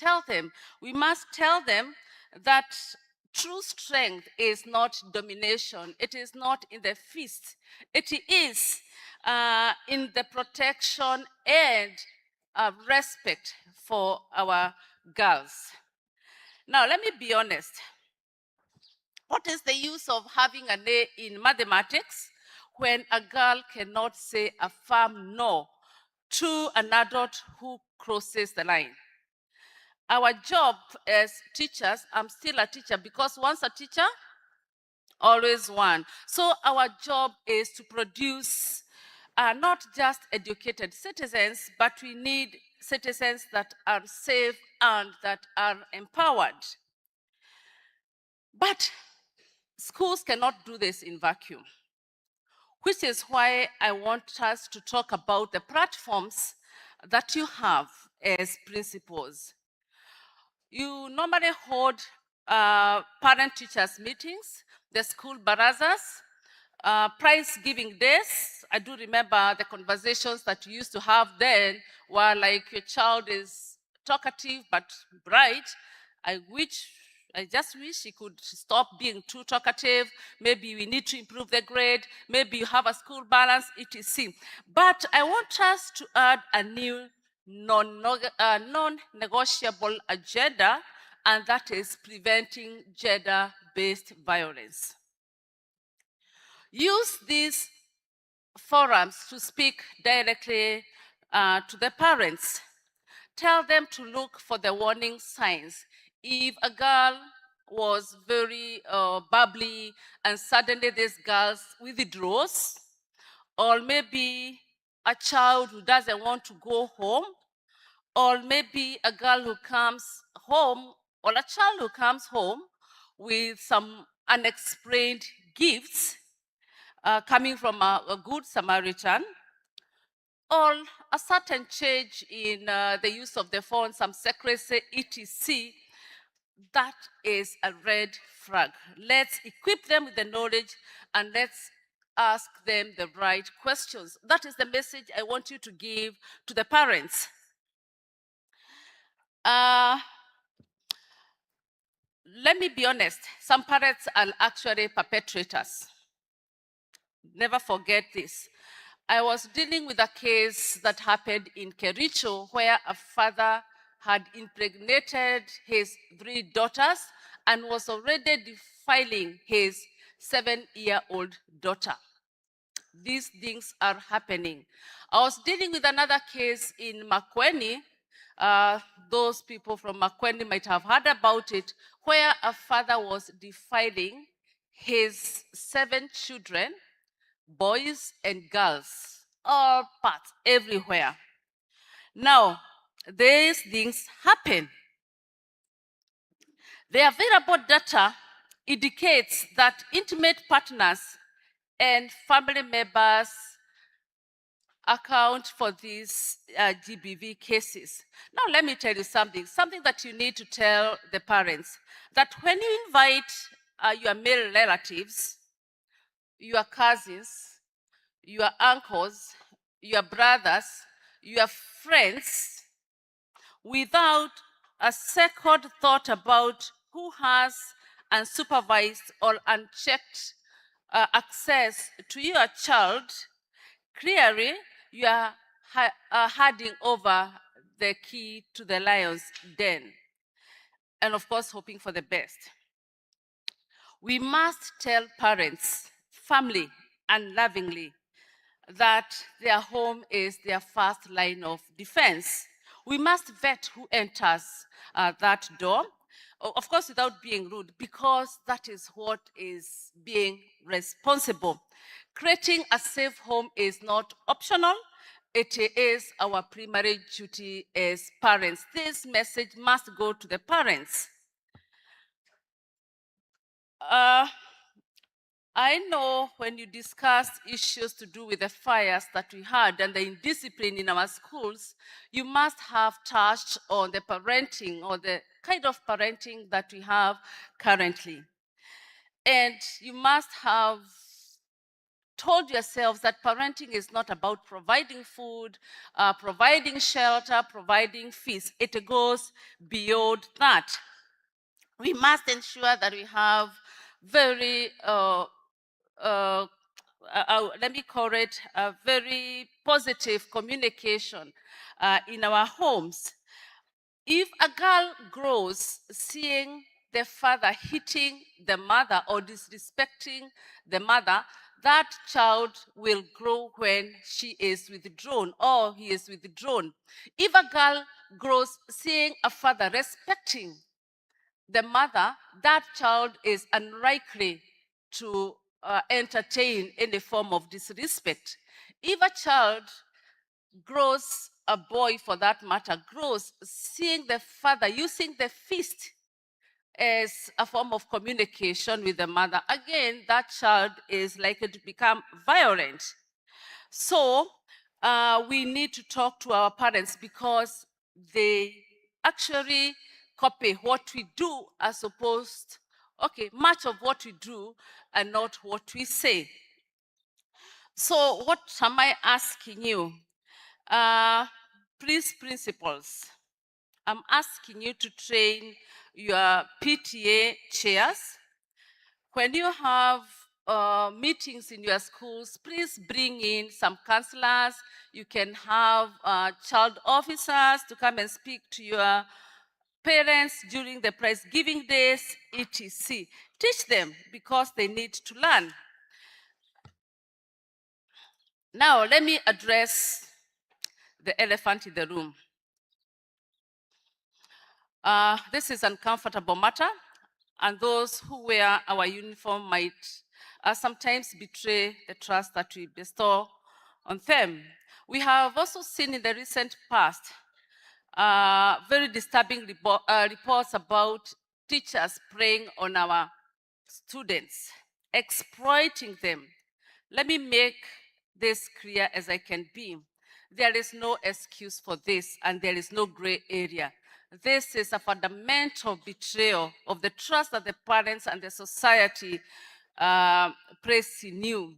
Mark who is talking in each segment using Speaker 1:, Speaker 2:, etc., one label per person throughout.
Speaker 1: tell them. We must tell them that true strength is not domination. It is not in the fist. It is in the protection and respect for our girls. Now, let me be honest. What is the use of having an A in mathematics when a girl cannot say a firm no to an adult who crosses the line? Our job as teachers, I'm still a teacher because once a teacher, always one. So our job is to produce not just educated citizens, but we need citizens that are safe and that are empowered. But schools cannot do this in vacuum, which is why I want us to talk about the platforms that you have as principals. You normally hold parent-teachers meetings, the school barazas, prize giving days. I do remember the conversations that you used to have then were like, your child is talkative but bright. I just wish he could stop being too talkative. Maybe we need to improve the grade. Maybe you have a school balance, etc. But I want us to add a new non-negotiable agenda, and that is preventing gender-based violence. Use these forums to speak directly to the parents. Tell them to look for the warning signs. If a girl was very bubbly and suddenly this girl withdraws, or maybe a child who doesn't want to go home, or maybe a girl who comes home, or a child who comes home with some unexplained gifts coming from a good Samaritan, or a certain change in the use of the phone, some secrecy, etc., that is a red flag. Let's equip them with the knowledge and let's ask them the right questions. That is the message I want you to give to the parents. Let me be honest, some parents are actually perpetrators. Never forget this. I was dealing with a case that happened in Kericho where a father had impregnated his 3 daughters and was already defiling his 7-year-old daughter. These things are happening. I was dealing with another case in Makueni. Those people from Makueni might have heard about it, where a father was defiling his 7 children, boys and girls, all parts, everywhere. Now, these things happen. The available data indicates that intimate partners and family members account for these GBV cases. Now, let me tell you something that you need to tell the parents, that when you invite your male relatives, your cousins, your uncles, your brothers, your friends, without a second thought about who has unsupervised or unchecked access to your child, clearly you are handing over the key to the lion's den, and of course hoping for the best. We must tell parents, family, and lovingly that their home is their first line of defense. We must vet who enters that door, of course without being rude, because that is what is being responsible. Creating a safe home is not optional. It is our primary duty as parents. This message must go to the parents. I know when you discussed issues to do with the fires that we had and the indiscipline in our schools, you must have touched on the parenting or the kind of parenting that we have currently. And you must have told yourselves that parenting is not about providing food, providing shelter, providing fees. It goes beyond that. We must ensure that we have very, let me call it, a very positive communication in our homes. If a girl grows seeing the father hitting the mother or disrespecting the mother, that child will grow when she is withdrawn or he is withdrawn. If a girl grows seeing a father respecting the mother, that child is unlikely to entertain any form of disrespect. If a child grows, a boy for that matter, grows seeing the father using the fist as a form of communication with the mother, again, that child is likely to become violent. So we need to talk to our parents because they actually copy what we do as opposed, okay, much of what we do and not what we say. So what am I asking you? Please, principals, I'm asking you to train your PTA chairs. When you have meetings in your schools, please bring in some counselors. You can have child officers to come and speak to your parents during the prize giving days, etc. Teach them because they need to learn. Now, let me address the elephant in the room. This is an uncomfortable matter, and those who wear our uniform might sometimes betray the trust that we bestow on them. We have also seen in the recent past very disturbing reports about teachers preying on our students, exploiting them. Let me make this clear as I can be. There is no excuse for this, and there is no gray area. This is a fundamental betrayal of the trust that the parents and the society place in you,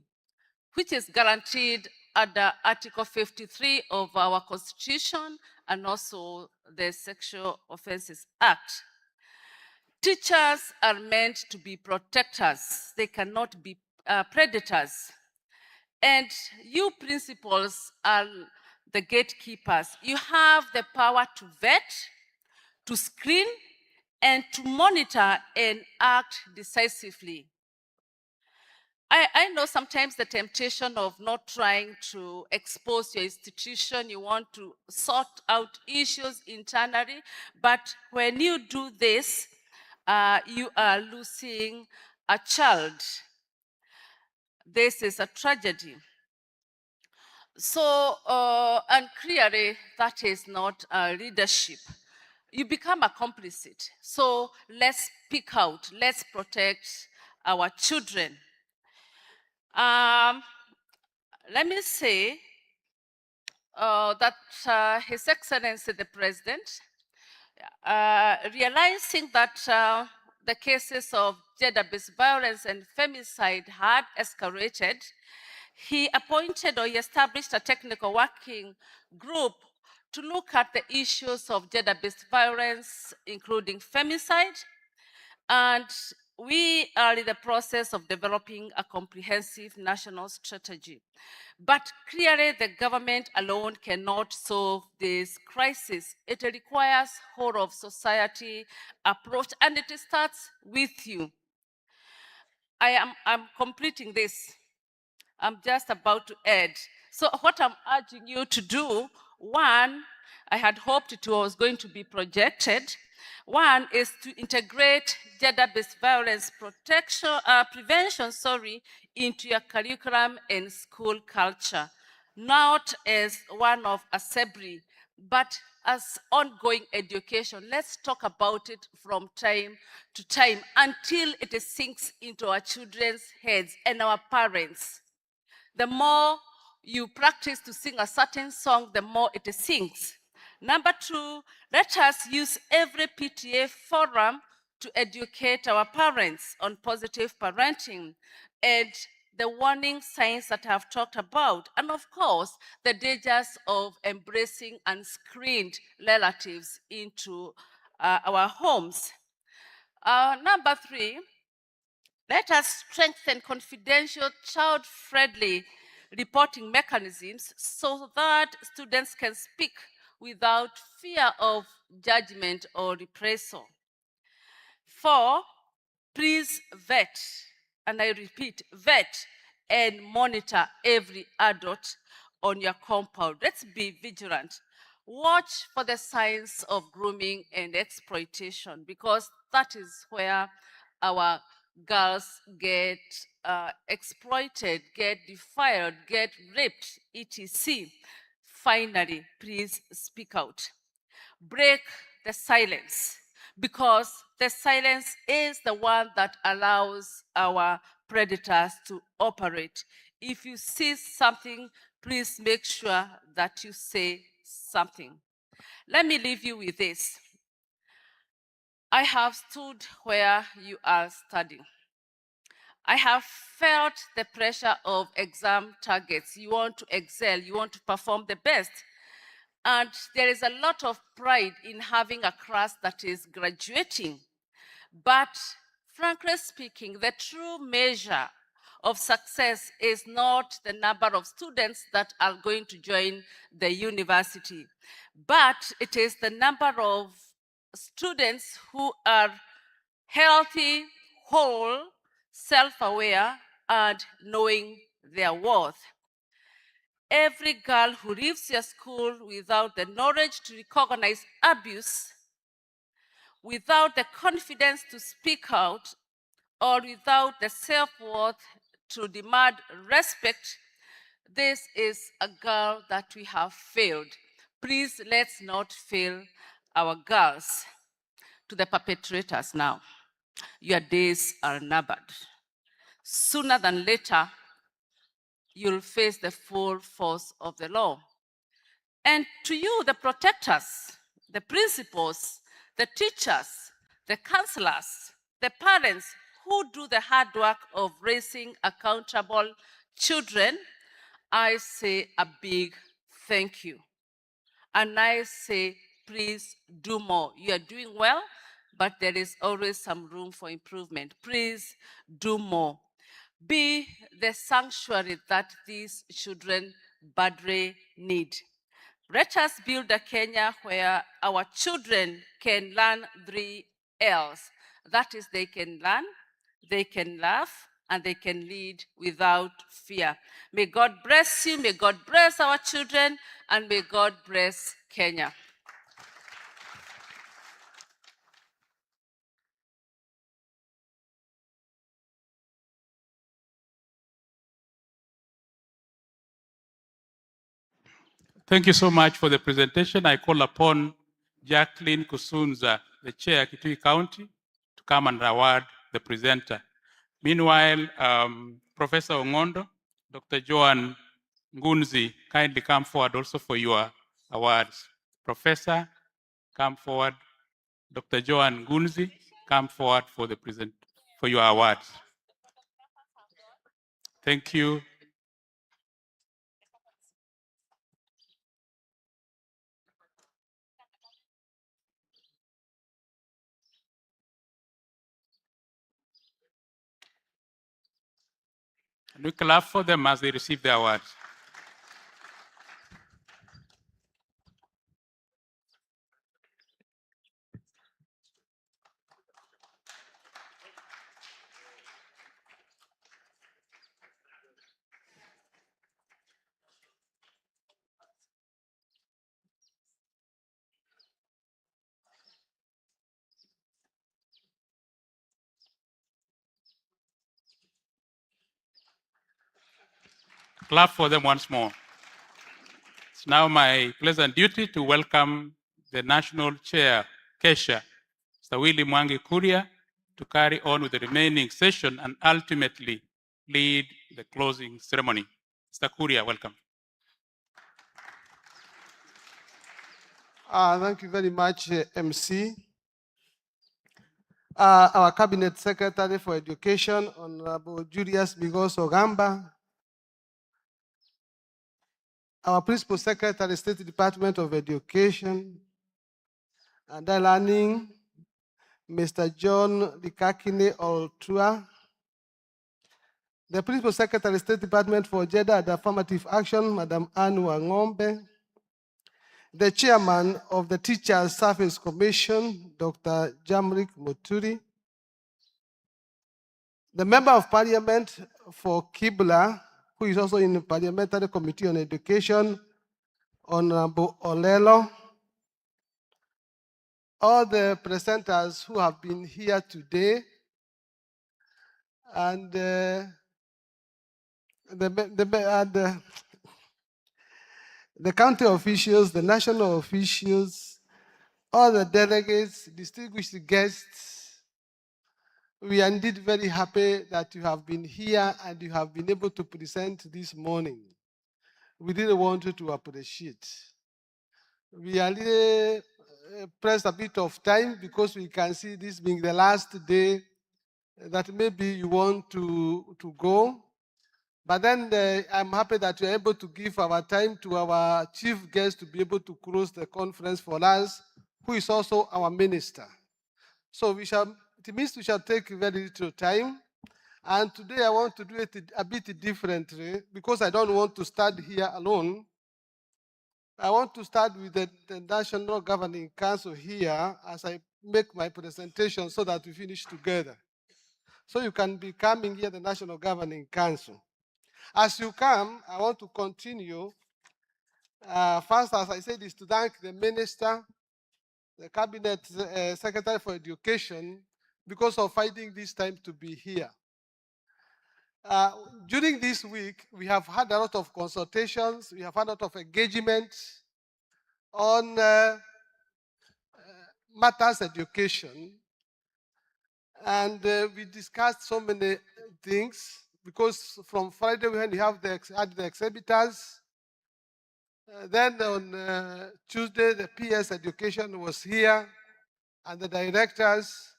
Speaker 1: which is guaranteed under Article 53 of our Constitution and also the Sexual Offences Act. Teachers are meant to be protectors. They cannot be predators. And you principals are the gatekeepers. You have the power to vet, to screen, and to monitor and act decisively. I know sometimes the temptation of not trying to expose your institution, you want to sort out issues internally, but when you do this, you are losing a child. This is a tragedy. So, and clearly that is not leadership. You become a complicit. So let's speak out, let's protect our children. Let me say that His Excellency the President, realizing that the cases of gender-based violence and femicide had escalated, he appointed or he established a technical working group to look at the issues of gender-based violence, including femicide, and we are in the process of developing a comprehensive national strategy. But clearly, the government alone cannot solve this crisis. It requires whole of society approach, and it starts with you. I'm completing this. I'm just about to add. So what I'm urging you to do, one, I had hoped it was going to be projected. One is to integrate gender-based violence prevention, into your curriculum and school culture, not as one of assembly, but as ongoing education. Let's talk about it from time to time until it sinks into our children's heads and our parents. The more you practice to sing a certain song, the more it sings. Number two, let us use every PTA forum to educate our parents on positive parenting and the warning signs that I've talked about, and of course, the dangers of embracing unscreened relatives into our homes. Number 3, let us strengthen confidential, child-friendly reporting mechanisms so that students can speak without fear of judgment or reprisal. 4, please vet, and I repeat, vet and monitor every adult on your compound. Let's be vigilant. Watch for the signs of grooming and exploitation, because that is where our girls get exploited, get defiled, get raped, etc. Finally, please speak out. Break the silence, because the silence is the one that allows our predators to operate. If you see something, please make sure that you say something. Let me leave you with this. I have stood where you are studying. I have felt the pressure of exam targets. You want to excel, you want to perform the best. And there is a lot of pride in having a class that is graduating. But frankly speaking, the true measure of success is not the number of students that are going to join the university, but it is the number of students who are healthy, whole, self-aware, and knowing their worth. Every girl who leaves your school without the knowledge to recognize abuse, without the confidence to speak out, or without the self-worth to demand respect, this is a girl that we have failed. Please, let's not fail our girls. To the perpetrators now, your days are numbered. Sooner than later, you'll face the full force of the law. And to you, the protectors, the principals, the teachers, the counselors, the parents who do the hard work of raising accountable children, I say a big thank you. And I say, please do more. You are doing well, but there is always some room for improvement. Please do more. Be the sanctuary that these children badly need. Let us build a Kenya where our children can learn 3 L's. That is, they can learn, they can laugh, and they can lead without fear. May God bless you, may God bless our children, and may God bless Kenya.
Speaker 2: Thank you so much for the presentation. I call upon Jacqueline Kusunza, the chair, Kitui County, to come and award the presenter. Meanwhile, Professor Ongondo, Dr. Joan Ngunzi, kindly come forward also for your awards. Professor, come forward. Dr. Joan Ngunzi, come forward for the for your awards. Thank you. And we clap for them as they receive the awards. Clap for them once more. It's now my pleasant duty to welcome the National Chair, KESHA, Mr. Willy Mwangi Kuria, to carry on with the remaining session and ultimately lead the closing ceremony. Mr. Kuria, welcome.
Speaker 3: Thank you very much, MC. our Cabinet Secretary for Education, Honorable Julius Bigos Ogamba, our Principal Secretary, State Department of Education, and learning, Mr. John Likakine Oltua, the Principal Secretary, State Department for Gender and Affirmative Action, Madam Anne Wangombe, the Chairman of the Teachers Service Commission, Dr. Jamrik Muturi, the Member of Parliament for Kibla, who is also in the Parliamentary Committee on Education, Honorable Olelo, all the presenters who have been here today, and the county officials, the national officials, all the delegates, distinguished guests. We are indeed very happy that you have been here and you have been able to present this morning. We really want you to appreciate. We are really pressed a bit of time because we can see this being the last day that maybe you want to go. But then I'm happy that you're able to give our time to our chief guest to be able to close the conference for us, who is also our minister. So it means we shall take very little time. And today I want to do it a bit differently because I don't want to start here alone. I want to start with the National Governing Council here as I make my presentation so that we finish together. So you can be coming here, the National Governing Council. As you come, I want to continue. First, as I said, is to thank the Minister, the Cabinet Secretary for Education, because of finding this time to be here. During this week, we have had a lot of consultations, we have had a lot of engagement on matters education, and we discussed so many things, because from Friday when we had the exhibitors, then on Tuesday the PS education was here and the directors.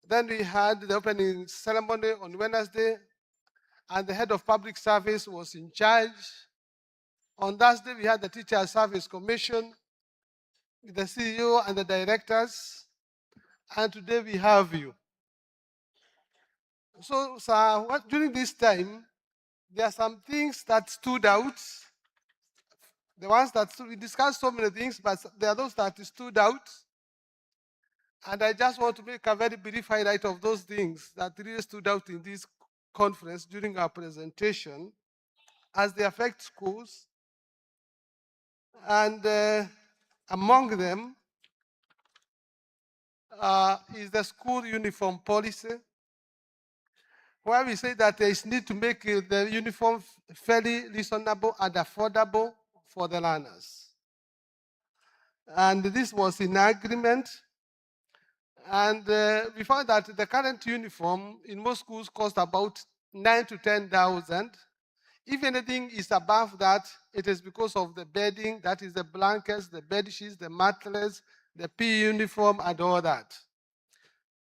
Speaker 3: Then we had the opening ceremony on Wednesday and the head of public service was in charge. On Thursday we had the Teacher Service Commission, the CEO and the directors, and today we have you. So, during this time, there are some things that stood out. The ones that we discussed so many things, but there are those that stood out. And I just want to make a very brief highlight of those things that really stood out in this conference during our presentation as they affect schools. And among them is the school uniform policy, where we say that there is need to make the uniform fairly reasonable and affordable for the learners. And this was in agreement. And we found that the current uniform in most schools cost about 9,000 to 10,000. If anything is above that, it is because of the bedding, that is the blankets, the bed sheets, the mattress, the PE uniform, and all that.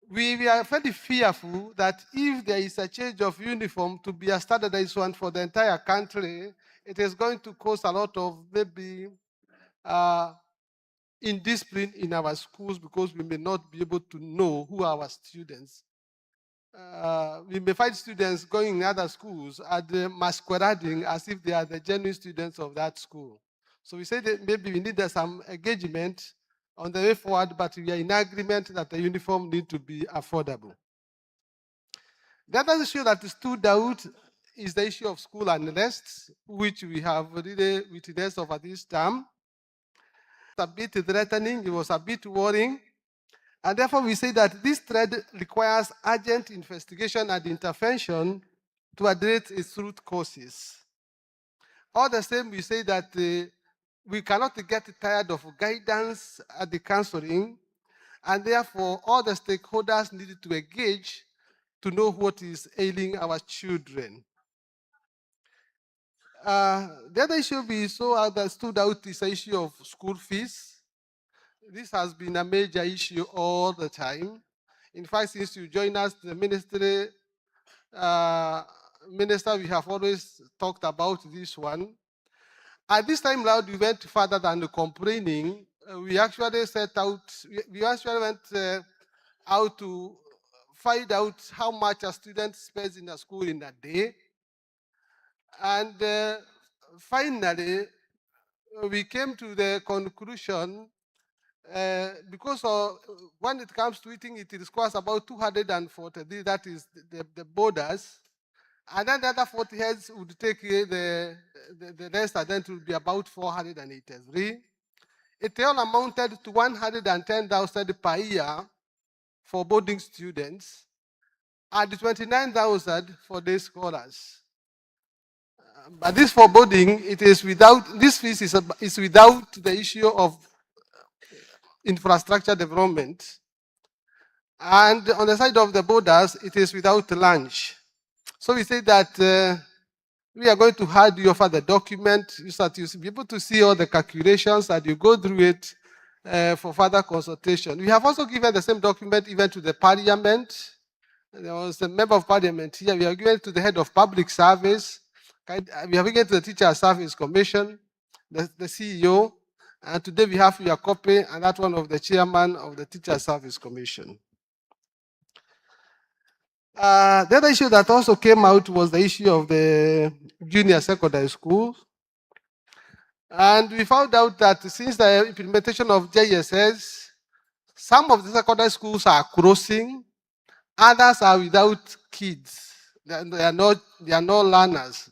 Speaker 3: We are very fearful that if there is a change of uniform to be a standardized one for the entire country, it is going to cause a lot of maybe indiscipline in our schools, because we may not be able to know who are our students. We may find students going in other schools and masquerading as if they are the genuine students of that school. So we say that maybe we need some engagement on the way forward, but we are in agreement that the uniform need to be affordable. The other issue that stood out is the issue of school unrest, which we have really witnessed over this term. It's a bit threatening, it was a bit worrying, and therefore we say that this threat requires urgent investigation and intervention to address its root causes. All the same, we say that we cannot get tired of guidance at the counseling, and therefore all the stakeholders needed to engage to know what is ailing our children. The other issue we saw that stood out is the issue of school fees. This has been a major issue all the time. In fact, since you joined us, the minister, we have always talked about this one. At this time round, we went further than complaining. We actually set out, we actually went out to find out how much a student spends in a school in a day. And finally, we came to the conclusion, because when it comes to eating, it requires about 240, that is the borders. And then the other 40 heads would take the rest, and then it would be about 483. It all amounted to 110,000 per year for boarding students and 29,000 for day scholars. But this for boarding, it is without, this fees is without the issue of infrastructure development. And on the side of the borders, it is without lunch. So we say that we are going to hand you over the document so that you'll be able to see all the calculations and you go through it for further consultation. We have also given the same document even to the parliament. There was a member of parliament here. We have given it to the head of public service. We have given it to the Teacher Service Commission, the CEO. And today we have your copy, and that one of the chairman of the Teacher Service Commission. The other issue that also came out was the issue of the junior secondary schools. And we found out that since the implementation of JSS, some of the secondary schools are closing, others are without kids. They are not learners.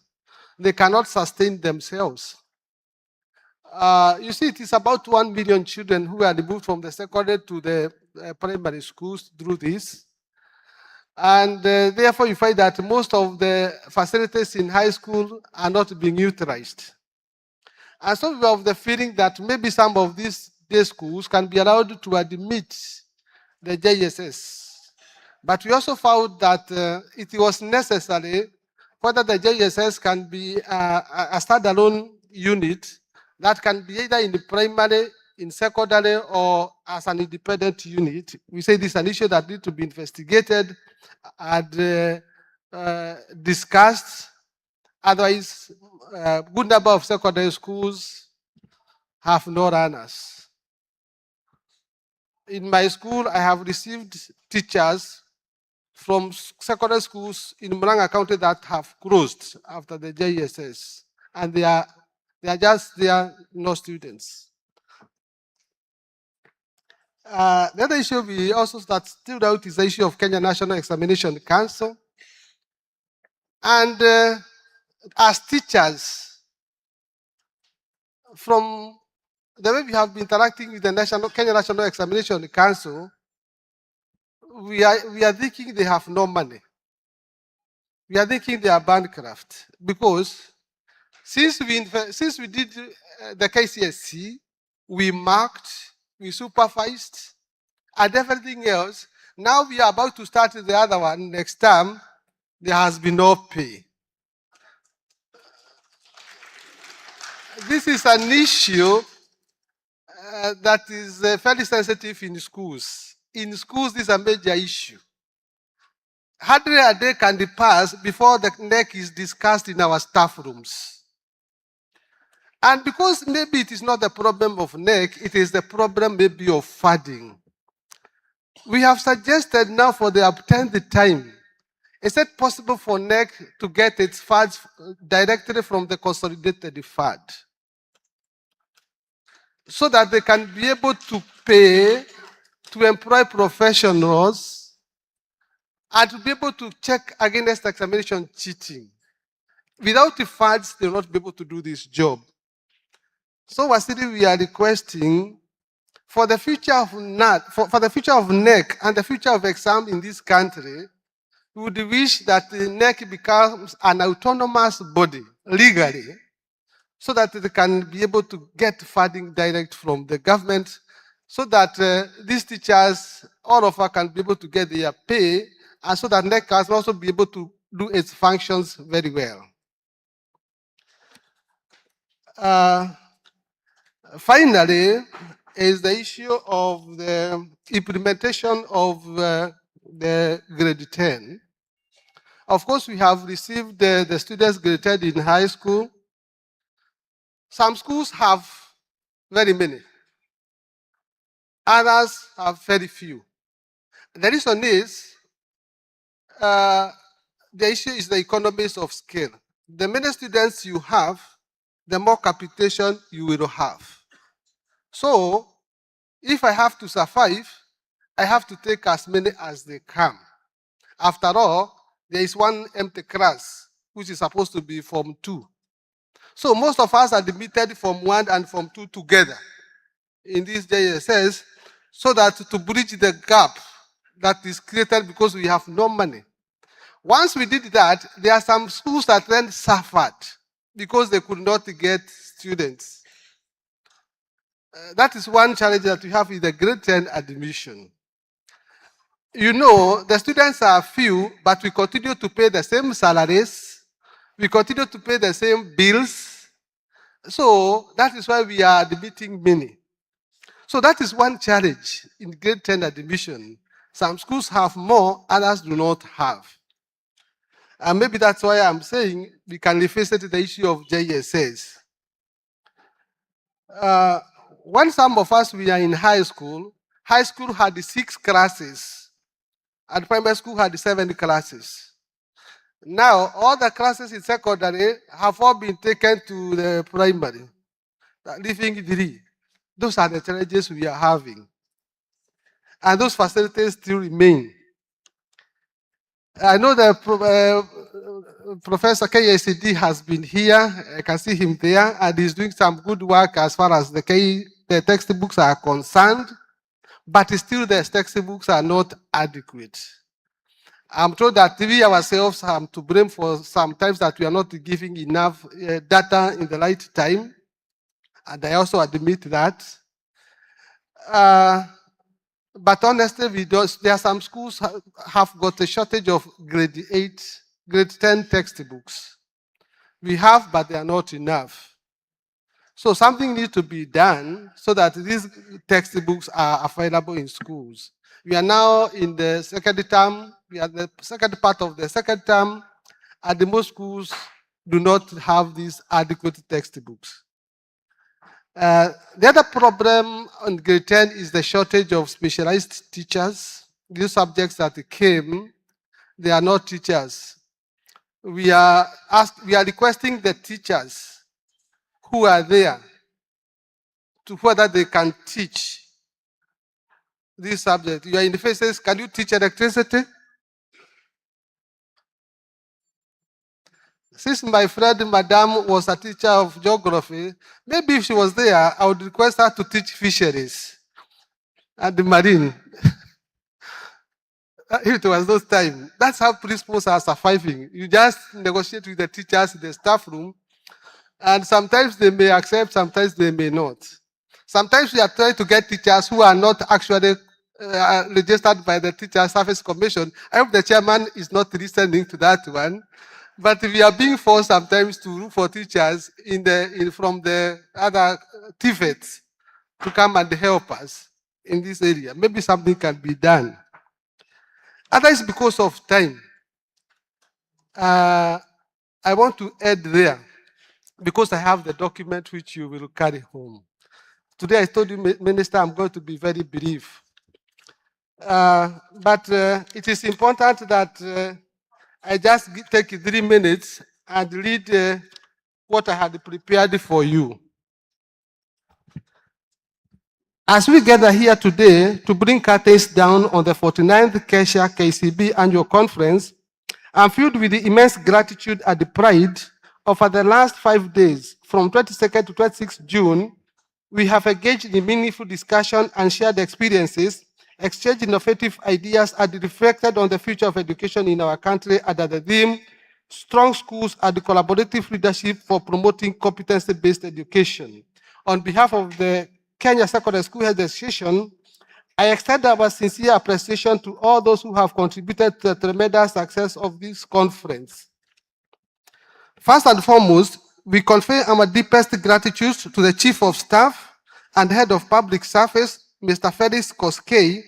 Speaker 3: They cannot sustain themselves. You see, it is about 1 million children who are removed from the secondary to the primary schools through this. And therefore, you find that most of the facilities in high school are not being utilized. And so we have the feeling that maybe some of these day schools can be allowed to admit the JSS. But we also found that it was necessary whether the JSS can be a standalone unit that can be either in the primary, in secondary, or as an independent unit. We say this is an issue that needs to be investigated and discussed. Otherwise, a good number of secondary schools have no runners. In my school, I have received teachers from secondary schools in Murang'a County that have closed after the JSS, and they are no students. The other issue we also that stood out is the issue of Kenya National Examination Council. And as teachers, from the way we have been interacting with the Kenya National Examination Council, we are thinking they have no money. We are thinking they are bankrupt because since we did the KCSE, we marked, we supervised, and everything else. Now we are about to start the other one next term. There has been no pay. This is an issue that is fairly sensitive in schools. In schools, this is a major issue. Hardly a day can pass before the NEC is discussed in our staff rooms. And because maybe it is not the problem of NEC, it is the problem maybe of funding. We have suggested now for the 10th time, is it possible for NEC to get its funds directly from the consolidated fund, so that they can be able to pay, to employ professionals, and to be able to check against examination cheating. Without the funds, they will not be able to do this job. So we are requesting for the future of for the future of NEC and the future of exam in this country, we would wish that the NEC becomes an autonomous body legally, so that they can be able to get funding direct from the government, so that these teachers, all of us, can be able to get their pay, and so that NEC can also be able to do its functions very well. Finally, is the issue of the implementation of the grade 10. Of course, we have received the students grade 10 in high school. Some schools have very many. Others have very few. The reason is, the issue is the economies of scale. The many students you have, the more capitation you will have. So, if I have to survive, I have to take as many as they come. After all, there is one empty class, which is supposed to be Form 2. So most of us are admitted Form 1 and Form 2 together in this JSS, so that to bridge the gap that is created because we have no money. Once we did that, there are some schools that then suffered because they could not get students. That is one challenge that we have in the grade 10 admission. You know, the students are few, but we continue to pay the same salaries. We continue to pay the same bills. So that is why we are admitting many. So that is one challenge in grade 10 admission. Some schools have more, others do not have. And maybe that's why I'm saying we can revisit the issue of JSS. When some of us were in high school had 6 classes, and primary school had 7 classes. Now, all the classes in secondary have all been taken to the primary, leaving 3. Those are the challenges we are having. And those facilities still remain. I know that Professor KACD has been here. I can see him there, and he's doing some good work as far as the textbooks are concerned, but still the textbooks are not adequate. I'm told that we ourselves have to blame for sometimes that we are not giving enough data in the right time, and I also admit that. But honestly, there are some schools have got a shortage of grade 8, grade 10 textbooks. We have, but they are not enough. So something needs to be done so that these textbooks are available in schools. We are now in the second term. We are the second part of the second term, and the most schools do not have these adequate textbooks. The other problem on grade 10 is the shortage of specialized teachers. These subjects that came, they are not teachers. We are requesting the teachers who are there to whether they can teach this subject. You are in the faces, can you teach electricity? Since my friend Madame was a teacher of geography, maybe if she was there, I would request her to teach fisheries and the marine. It was those times. That's how principals are surviving. You just negotiate with the teachers in the staff room, and sometimes they may accept, sometimes they may not. Sometimes we are trying to get teachers who are not actually registered by the Teacher Service Commission. I hope the chairman is not listening to that one. But we are being forced sometimes to look for teachers from the other TVETs to come and help us in this area. Maybe something can be done. Otherwise, because of time, I want to add there, because I have the document which you will carry home. Today I told you, Minister, I'm going to be very brief. But it is important that I just take 3 minutes and read what I had prepared for you. As we gather here today to bring curtains down on the 49th KESHA KCB annual conference, I'm filled with the immense gratitude and the pride over the last 5 days, from 22nd to 26th June, we have engaged in meaningful discussion and shared experiences, exchanged innovative ideas, and reflected on the future of education in our country under the theme, Strong Schools and Collaborative Leadership for Promoting Competency-Based Education. On behalf of the Kenya Secondary School Health Association, I extend our sincere appreciation to all those who have contributed to the tremendous success of this conference. First and foremost, we convey our deepest gratitude to the Chief of Staff and Head of Public Service, Mr. Felix Koskei,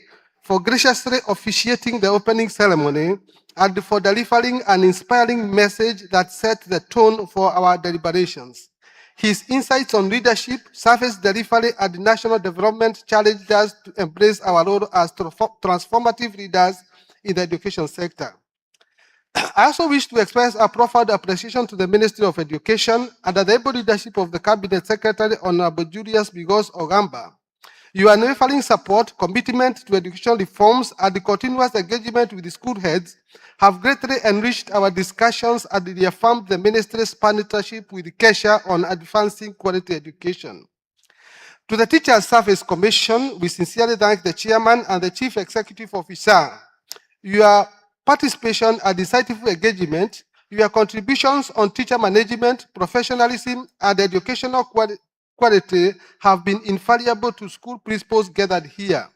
Speaker 3: for graciously officiating the opening ceremony and for delivering an inspiring message that set the tone for our deliberations. His insights on leadership, service delivery, and national development challenged us to embrace our role as transformative leaders in the education sector. I also wish to express a profound appreciation to the Ministry of Education under the able leadership of the Cabinet Secretary Honorable Julius Bigos Ogamba. Your unwavering support, commitment to education reforms, and the continuous engagement with the school heads have greatly enriched our discussions and reaffirmed the Ministry's partnership with KESHA on advancing quality education. To the Teachers Service Commission, we sincerely thank the Chairman and the Chief Executive Officer. Your participation and insightful engagement, your contributions on teacher management, professionalism, and educational quality have been invaluable to school principals gathered here.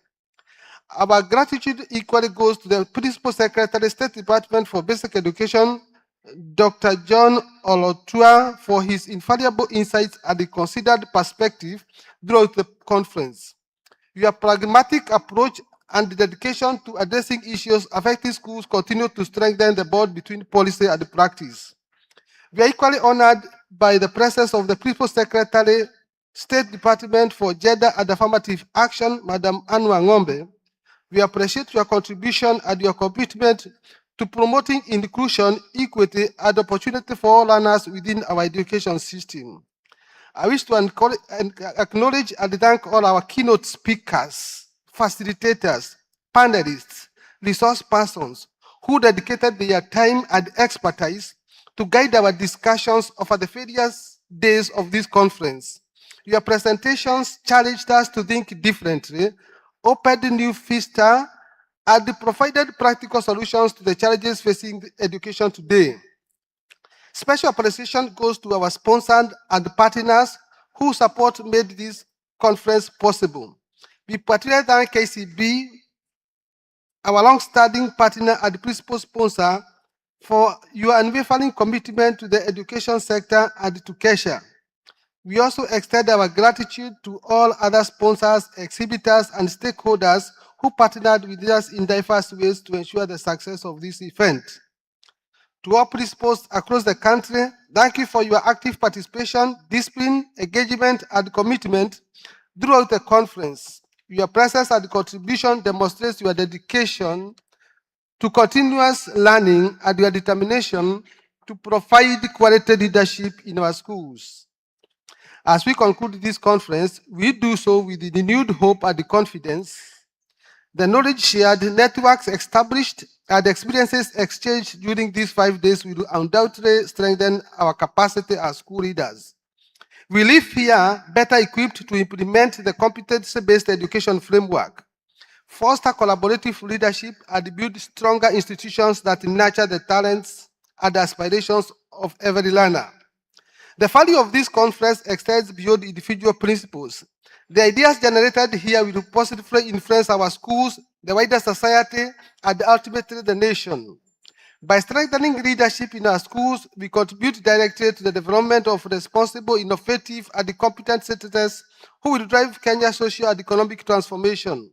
Speaker 3: Our gratitude equally goes to the Principal Secretary, State Department for Basic Education, Dr. John Olotua, for his invaluable insights and the considered perspective throughout the conference. Your pragmatic approach and dedication to addressing issues affecting schools continue to strengthen the bond between policy and practice. We are equally honored by the presence of the Principal Secretary, State Department for Gender and Affirmative Action, Madam Anwa Ngombe. We appreciate your contribution and your commitment to promoting inclusion, equity, and opportunity for all learners within our education system. I wish to acknowledge and thank all our keynote speakers, facilitators, panelists, resource persons who dedicated their time and expertise to guide our discussions over the various days of this conference. Your presentations challenged us to think differently, opened new vistas, and provided practical solutions to the challenges facing education today. Special appreciation goes to our sponsors and partners whose support made this conference possible. We particularly thank KCB, our long-standing partner and principal sponsor, for your unwavering commitment to the education sector and to KESHA. We also extend our gratitude to all other sponsors, exhibitors, and stakeholders who partnered with us in diverse ways to ensure the success of this event. To all principals across the country, thank you for your active participation, discipline, engagement, and commitment throughout the conference. Your presence and contribution demonstrates your dedication to continuous learning and your determination to provide quality leadership in our schools. As we conclude this conference, we do so with the renewed hope and the confidence. The knowledge shared, networks established, and experiences exchanged during these 5 days will undoubtedly strengthen our capacity as school leaders. We leave here better equipped to implement the competency-based education framework, foster collaborative leadership, and build stronger institutions that nurture the talents and aspirations of every learner. The value of this conference extends beyond individual principles. The ideas generated here will positively influence our schools, the wider society, and ultimately the nation. By strengthening leadership in our schools, we contribute directly to the development of responsible, innovative, and competent citizens who will drive Kenya's social and economic transformation.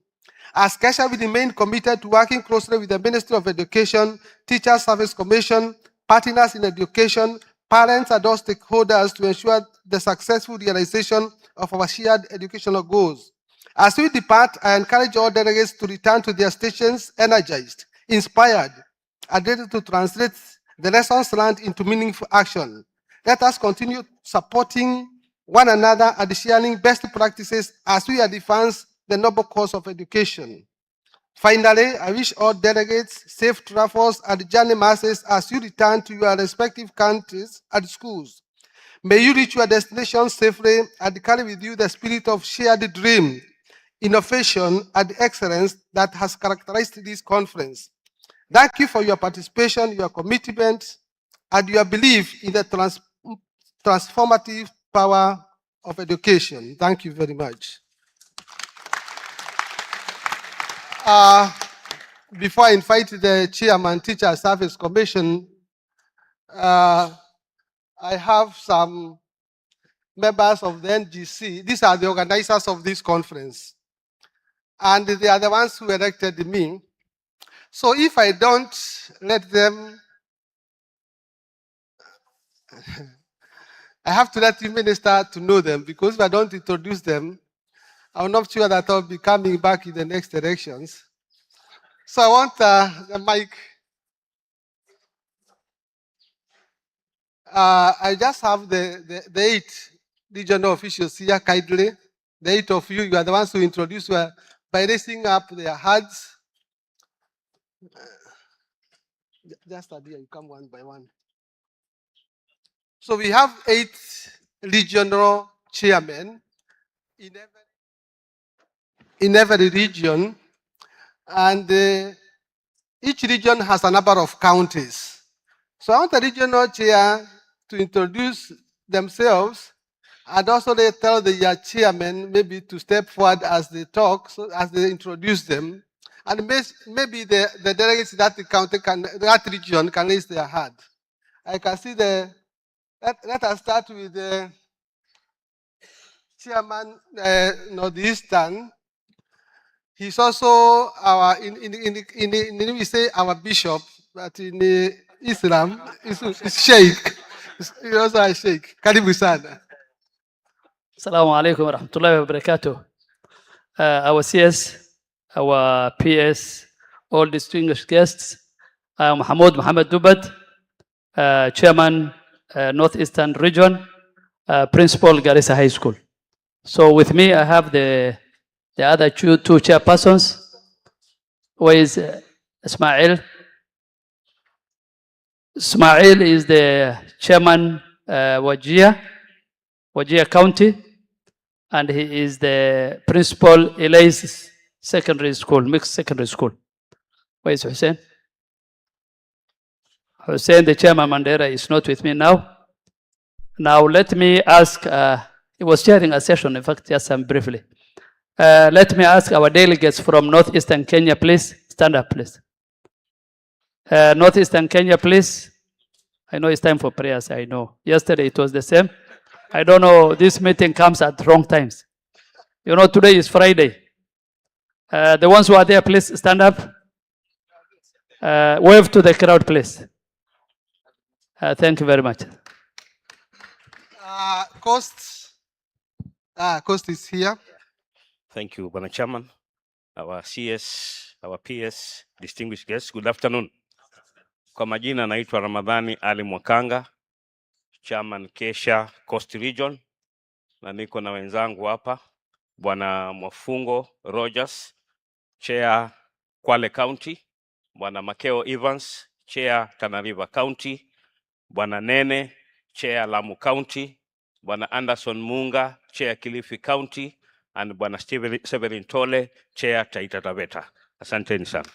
Speaker 3: As KESHA, we remain committed to working closely with the Ministry of Education, Teachers Service Commission, partners in education, parents, and all stakeholders to ensure the successful realization of our shared educational goals. As we depart, I encourage all delegates to return to their stations energized, inspired, and ready to translate the lessons learned into meaningful action. Let us continue supporting one another and sharing best practices as we advance the noble cause of education. Finally, I wish all delegates safe travels and journey masses as you return to your respective countries and schools. May you reach your destination safely and carry with you the spirit of shared dream, innovation, and excellence that has characterized this conference. Thank you for your participation, your commitment, and your belief in the transformative power of education. Thank you very much. Before I invite the Chairman, Teacher Service Commission, I have some members of the NGC. These are the organizers of this conference. and they are the ones who elected me. So if I don't let them, I have to let the minister to know them, because if I don't introduce them, I'm not sure that I'll be coming back in the next elections. So I want the mic. I just have the 8 regional officials here kindly. The 8 of you, you are the ones who introduced by raising up their hands. Just idea, you come one by one. So we have 8 regional chairmen in every region, and each region has a number of counties. So I want the regional chair to introduce themselves, and also they tell the chairman maybe to step forward as they talk, so as they introduce them, and maybe the delegates that the county that region can raise their hand. I can see let us start with the chairman Northeastern. He's also our we say our bishop, but in Islam is sheikh. He's also a sheikh. Karibu sana.
Speaker 4: Assalamu alaikum wa rahmatullahi wa barakatuh. Our CS, our PS, all distinguished guests. I am Mohammed Dubat, Chairman, Northeastern Region, Principal, Garissa High School. So with me, I have the other two chairpersons, who is Ismail. Ismail is the Chairman, Wajir County, and he is the principal Elais Secondary School, Mixed Secondary School. Where is Hussein? Hussein, the chairman Mandera, is not with me now. Now let me ask, he was chairing a session, in fact, just briefly. Let me ask our delegates from Northeastern Kenya, please, stand up, please. Northeastern Kenya, please. I know it's time for prayers, I know. Yesterday it was the same. I don't know, this meeting comes at wrong times. You know, today is Friday. The ones who are there, please stand up. Wave to the crowd, please. Thank you very much.
Speaker 3: Coast is here.
Speaker 5: Thank you, Bwana Chairman. Our CS, our PS, distinguished guests, good afternoon. Kwa majina naitwa Ramadhani Ali Mwakanga, Chairman KESHA Coast Region, na niko na wenzangu hapa, Bwana Mwafungo Rogers, Chair Kwale County, Bwana Makeo Evans, Chair Tana River County, Bwana Nene, Chair Lamu County, Bwana Anderson Munga, Chair Kilifi County, and Bwana Severin Tole, Chair Taita Taveta. Asanteni sana.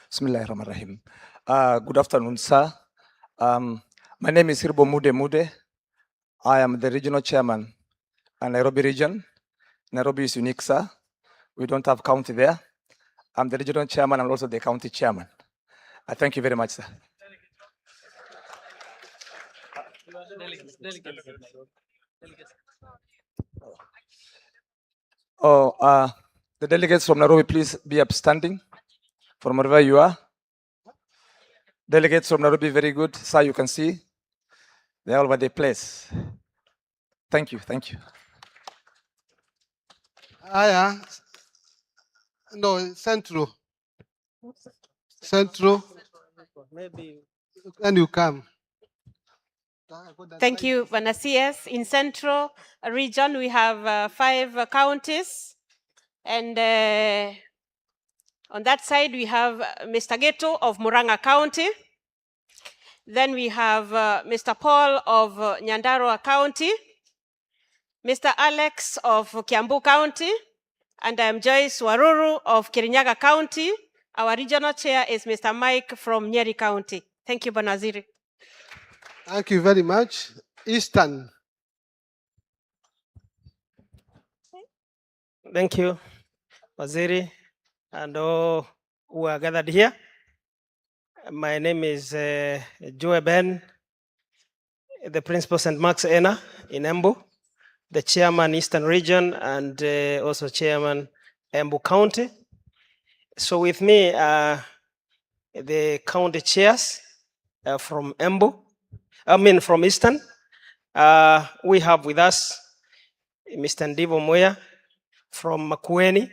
Speaker 6: Bismillahirrahmanirrahim. Good afternoon, sir. My name is Hirbo Mude. I am the regional chairman in Nairobi region. Nairobi is unique, sir. We don't have county there. I'm the regional chairman and also the county chairman. Thank you very much, sir. The delegates from Nairobi, please be upstanding from wherever you are. Delegates from Nairobi, very good. Sir, you can see they're all over the place. Thank you.
Speaker 3: No, Central. Maybe. Then you come.
Speaker 7: Thank you, Bwana CS. In Central region, we have 5 counties. And on that side, we have Mr. Geto of Murang'a County. Then we have Mr. Paul of Nyandarua County, Mr. Alex of Kiambu County, and I'm Joyce Waruru of Kirinyaga County. Our regional chair is Mr. Mike from Nyeri County. Thank you, Bwana Waziri.
Speaker 3: Thank you very much. Eastern.
Speaker 8: Thank you, Waziri, and all who are gathered here. My name is Joe Ben, the Principal St. Mark's ENA in Embu, the Chairman Eastern Region, and also Chairman Embu County. So with me are the county chairs from Embu, from Eastern. We have with us Mr. Ndivo Moya from Makueni.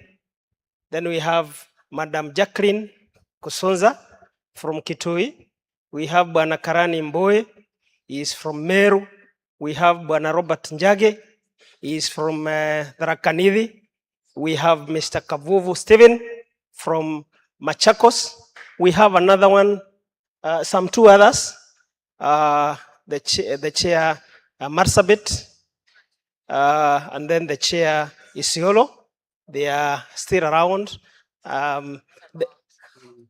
Speaker 8: Then we have Madam Jacqueline Kusonza from Kitui. We have Bwana Karani Mboe, he is from Meru. We have Bwana Robert Njage, he is from Tharaka Nithi. We have Mr. Kavuvu Stephen from Machakos. We have another one, some two others. The chair Marsabit, and then the chair Isiolo. They are still around.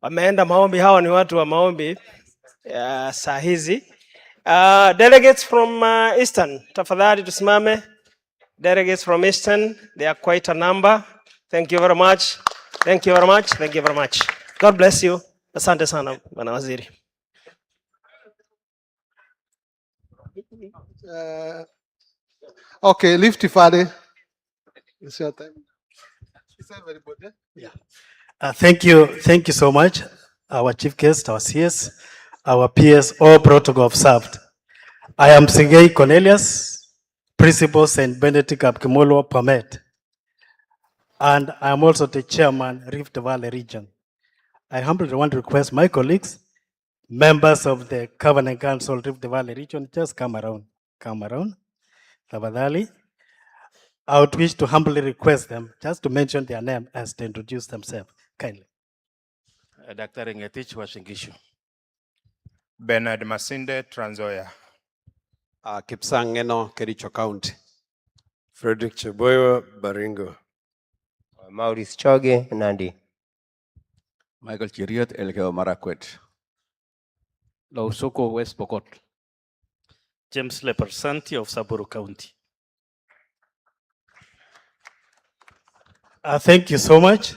Speaker 8: Wameenda maombi, hawa ni watu wa maombi saa hizi. Delegates from Eastern, tafadhali tusimame. Delegates from Eastern, they are quite a number. Thank you very much. Thank you very much. Thank you very much. God bless you. Asante sana, Bwana Waziri.
Speaker 3: Okay, lift Tifade. It's your time. Is everybody?
Speaker 9: Yeah. Thank you so much, our chief guest, our CS, our PS, all protocol observed. I am Sigei Cornelius, Principal St. Benedict Abkimolo Pamet, and I am also the chairman, Rift Valley Region. I humbly want to request my colleagues, members of the Covenant Council, Rift Valley Region, just come around, Tafadhali. I would wish to humbly request them just to mention their name as they introduce themselves, kindly.
Speaker 5: Daktari Ngetich wa Shingishu.
Speaker 10: Bernard Masinde, Trans Nzoia.
Speaker 11: Kipsang Kericho County. Frederick Cheboyo, Baringo.
Speaker 12: Maurice Choge, Nandi.
Speaker 11: Michael Chiriot, Elgeyo Marakwet.
Speaker 13: Lausoko, West Pokot.
Speaker 14: James Lepersanti of Samburu County.
Speaker 9: Thank you so much.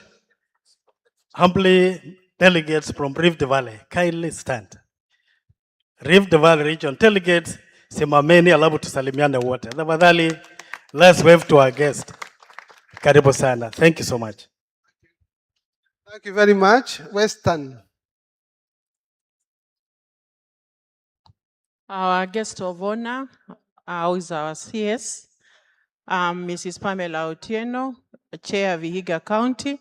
Speaker 9: Humbly, delegates from Rift Valley, kindly stand. Rift Valley Region delegates, simameni alafu tusalimiane wote. Tafadhali, let's wave to our guest. Karibu sana. Thank you so much.
Speaker 3: Thank you very much. Western.
Speaker 15: Our guest of honor is our CS, Mrs. Pamela Otieno, Chair Vihiga County,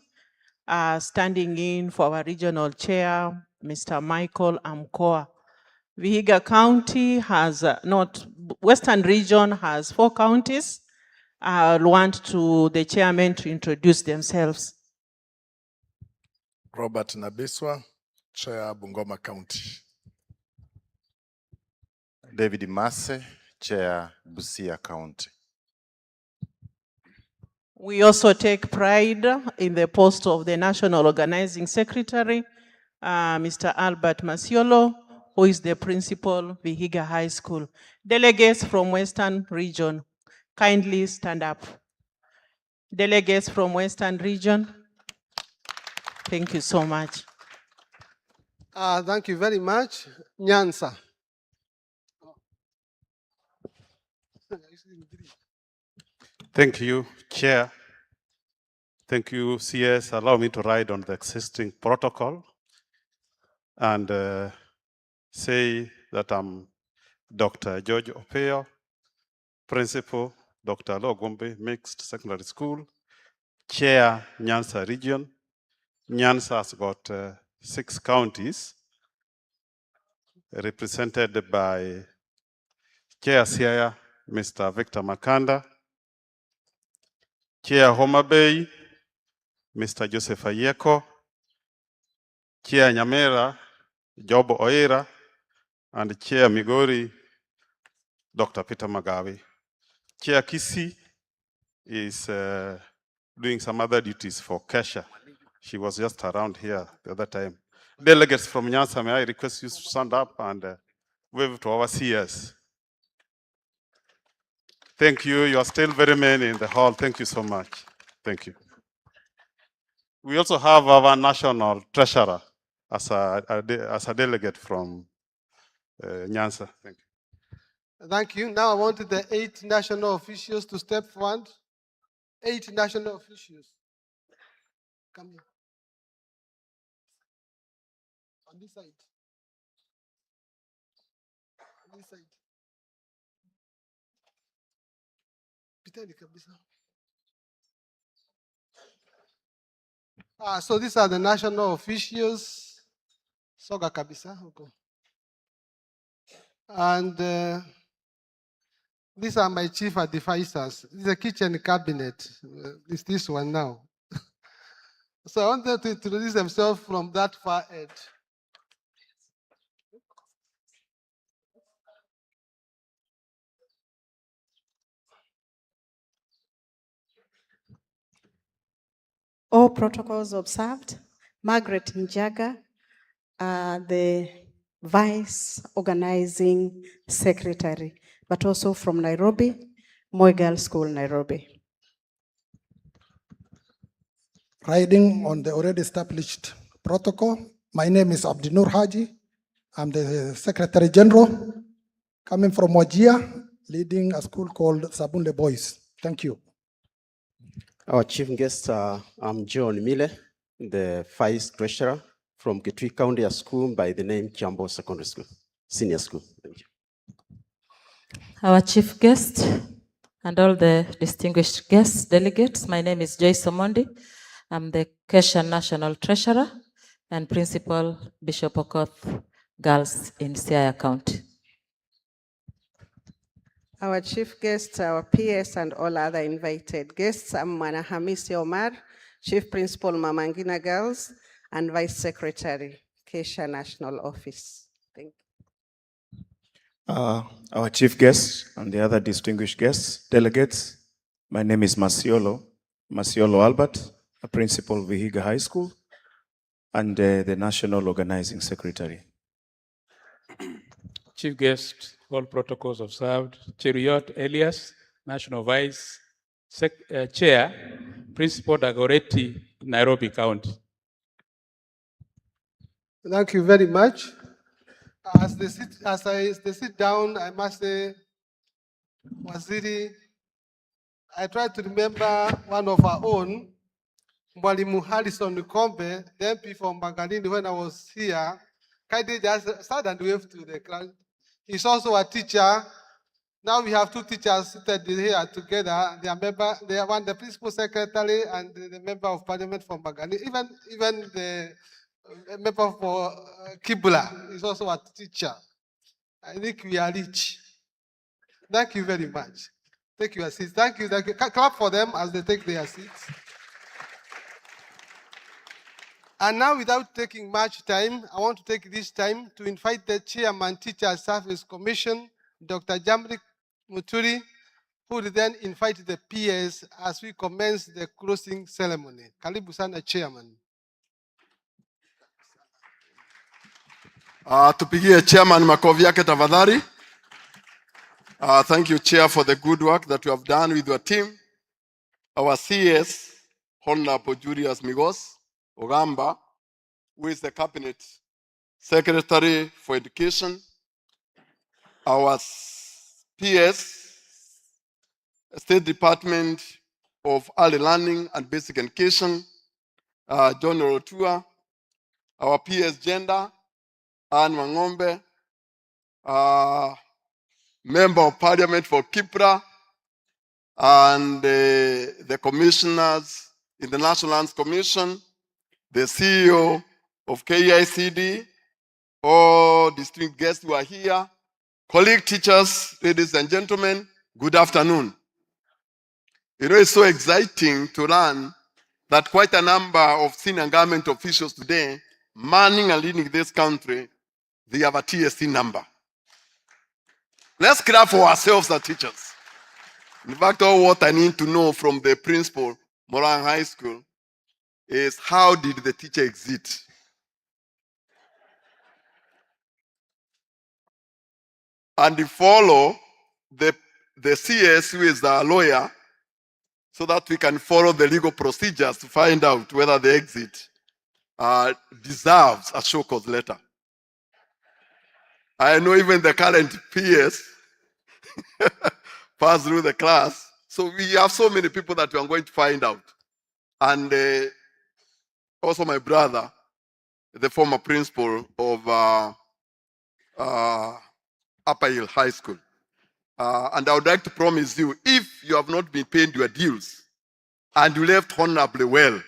Speaker 15: standing in for our regional chair, Mr. Michael Amkoa. Vihiga County has Western region has 4 counties. I'll want the chairman to introduce themselves.
Speaker 10: Robert Nabiswa, Chair Bungoma County.
Speaker 16: David Masse, Chair Busia County.
Speaker 15: We also take pride in the post of the National Organizing Secretary, Mr. Albert Masiolo, who is the principal, Vihiga High School. Delegates from Western Region, kindly stand up. Delegates from Western Region, thank you so much.
Speaker 3: Thank you very much. Nyanza.
Speaker 17: Thank you, Chair. Thank you, CS. Allow me to ride on the existing protocol and say that I'm Dr. George Opeo, Principal, Dr. Logombe Mixed Secondary School, Chair, Nyanza Region. Nyanza has got 6 counties represented by Chair Siaya, Mr. Victor Makanda, Chair Homa Bay, Mr. Joseph Ayeko, Chair Nyamera, Job Oira, and Chair Migori, Dr. Peter Magawi. Chair Kisi is doing some other duties for KESHA. She was just around here the other time. Delegates from Nyanza, may I request you to stand up and wave to our CS. Thank you. You are still very many in the hall. Thank you so much. Thank you. We also have our national treasurer as a delegate from Nyanza. Thank you.
Speaker 3: Thank you. Now I wanted the 8 national officials to step forward. 8 national officials. Come here. On this side. On this side. Pitani kabisa. So these are the national officials. Soga kabisa. Okay. And these are my chief advisors. This is a kitchen cabinet. It's this one now. So I want them to introduce themselves from that far edge.
Speaker 13: All protocols observed. Margaret Njaga, the Vice Organizing Secretary, but also from Nairobi, Moi Girls School, Nairobi.
Speaker 18: Riding on the already established protocol, my name is Abdinur Haji. I'm the Secretary General, coming from Wajir, leading a school called Sabunle Boys. Thank you.
Speaker 19: Our chief guest, I'm John Mille, the Vice Treasurer from Kitui County, a school by the name Jambo Secondary School, Senior School. Thank you.
Speaker 20: Our chief guest and all the distinguished guests, delegates, my name is Joyce Omondi. I'm the KESHA National Treasurer and Principal Bishop Okoth Girls in Siaya County.
Speaker 13: Our chief guests, our PS, and all other invited guests. I'm Mana Hamisi Omar, Chief Principal Mamangina Girls, and Vice Secretary, KESHA National Office. Thank you.
Speaker 21: Our chief guests and the other distinguished guests, delegates, my name is Masiolo Albert, a principal Vihiga High School, and the National Organizing Secretary.
Speaker 2: Chief guest, all protocols observed. Cheriot Elias, National Vice Chair, Principal Dagoretti, Nairobi County.
Speaker 3: Thank you very much. As they sit down, I must say, Waziri, I try to remember one of our own, Mwalimu Harrison Kombe, the MP from Bangalini, when I was here. Kindly just stand and wave to the crowd. He's also a teacher. Now we have 2 teachers seated here together. They are one the principal secretary and the member of parliament from Bangalini. Even the member for Kibula is also a teacher. I think we are rich. Thank you very much. Take your seats. Thank you. Clap for them as they take their seats. And now, without taking much time, I want to take this time to invite the Chairman Teacher Service Commission, Dr. Jamrik Muturi, who will then invite the PS as we commence the closing ceremony. Karibu sana, Chairman.
Speaker 22: Tupigie Chairman makofi yake tafadhali. Thank you, Chair, for the good work that you have done with your team. Our CS, Honorable Julius Migos Ogamba, who is the Cabinet Secretary for Education. Our PS, State Department of Early Learning and Basic Education, John Rotua. Our PS Gender, Anne Wangombe, Member of Parliament for Kipra, and the commissioners in the National Lands Commission, the CEO of KICD, all distinguished guests who are here, colleague teachers, ladies and gentlemen, good afternoon. You know, it's so exciting to learn that quite a number of senior government officials today, manning and leading this country, they have a TSC number. Let's clap for ourselves as teachers. In fact, all what I need to know from the principal, Morang High School, is how did the teacher exit? And follow the CS, who is the lawyer, so that we can follow the legal procedures to find out whether the exit deserves a show cause letter. I know even the current PS pass through the class. So we have so many people that we are going to find out. And also my brother, the former principal of Upper Hill High School. And I would like to promise you, if you have not been paid your dues and you left honorably well,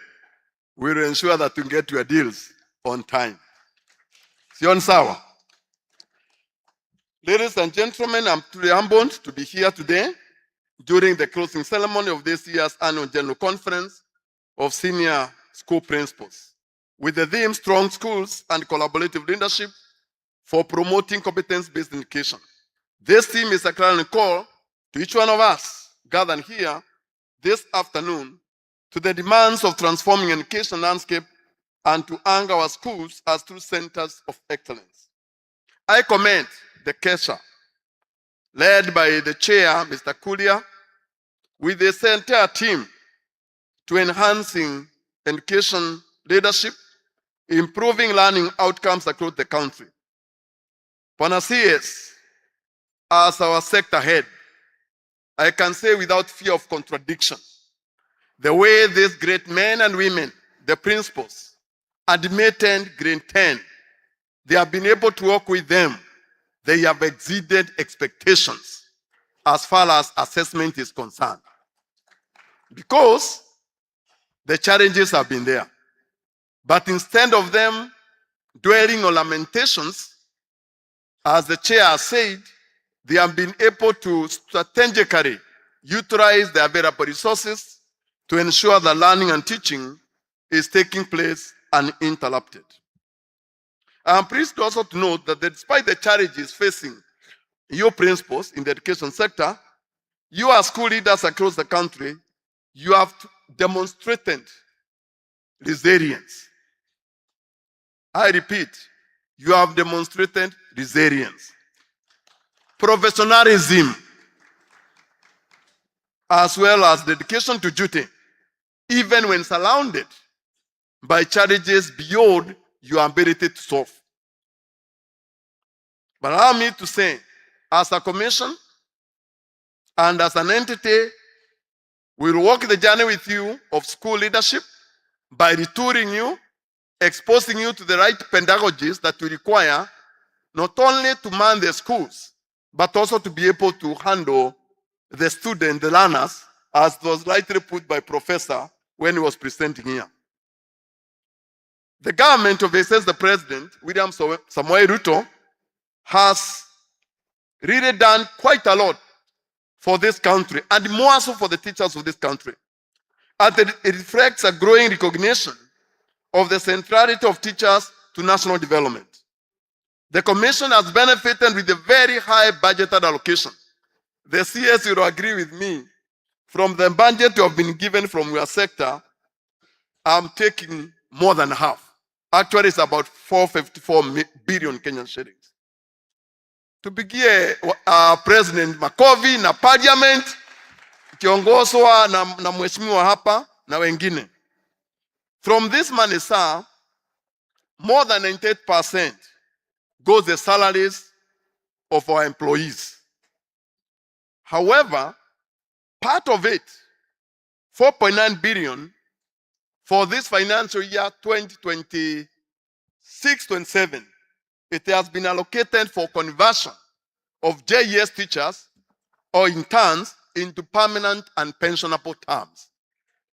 Speaker 22: we will ensure that you get your deals on time. Sion Sawa. Ladies and gentlemen, I'm truly humbled to be here today during the closing ceremony of this year's annual general conference of senior school principals with the theme Strong Schools and Collaborative Leadership for Promoting Competence-Based Education. This theme is a clarion call to each one of us gathered here this afternoon to the demands of transforming education landscape and to anchor our schools as true centers of excellence. I commend the KESHA, led by the chair, Mr. Kulia, with this entire team to enhancing education leadership, improving learning outcomes across the country. Pana CS, as our sector head, I can say without fear of contradiction, the way these great men and women, the principals, admitted grade 10, they have been able to work with them. They have exceeded expectations as far as assessment is concerned. Because the challenges have been there. But instead of them dwelling on lamentations, as the chair has said, they have been able to strategically utilize the available resources to ensure that learning and teaching is taking place uninterrupted. I am pleased also to note that despite the challenges facing your principals in the education sector, you as school leaders across the country, you have demonstrated resilience. I repeat, you have demonstrated resilience, professionalism, as well as dedication to duty, even when surrounded by challenges beyond your ability to solve. But allow me to say, as a commission and as an entity, we will walk the journey with you of school leadership by retooling you, exposing you to the right pedagogies that we require, not only to man the schools, but also to be able to handle the students, the learners, as was rightly put by Professor when he was presenting here. The government of the President, William Samoei Ruto, has really done quite a lot for this country, and more so for the teachers of this country. And it reflects a growing recognition of the centrality of teachers to national development. The Commission has benefited with a very high budgeted allocation. The CS will agree with me, from the budget you have been given from your sector, I'm taking more than half. Actually, it's about 454 billion Kenyan shillings. Tupigie President Makovi na Parliament, kiongozwa na mheshimiwa hapa na wengine. From this money, sir, more than 98% goes the salaries of our employees. However, part of it, 4.9 billion for this financial year 2026-27, it has been allocated for conversion of JES teachers or interns into permanent and pensionable terms.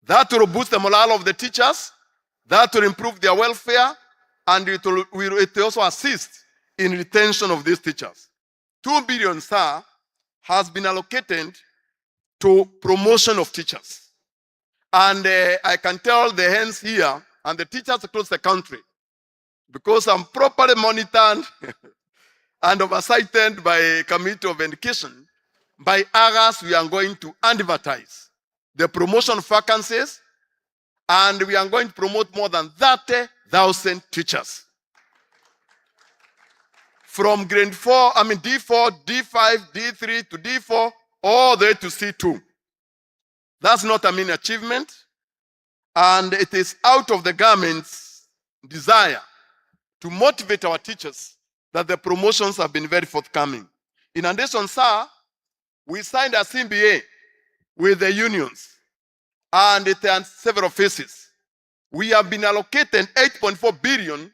Speaker 22: That will boost the morale of the teachers, that will improve their welfare, and it will also assist in retention of these teachers. 2 billion, sir, has been allocated to promotion of teachers. And I can tell the hands here and the teachers across the country, because I'm properly monitored and oversighted by a committee of education, by August we are going to advertise the promotion vacancies, and we are going to promote more than 30,000 teachers. From grade 4, D4, D5, D3 to D4, all the way to C2. That's not a mean achievement, and it is out of the government's desire to motivate our teachers that the promotions have been very forthcoming. In addition, sir, we signed a CBA with the unions, and it has several phases. We have been allocated 8.4 billion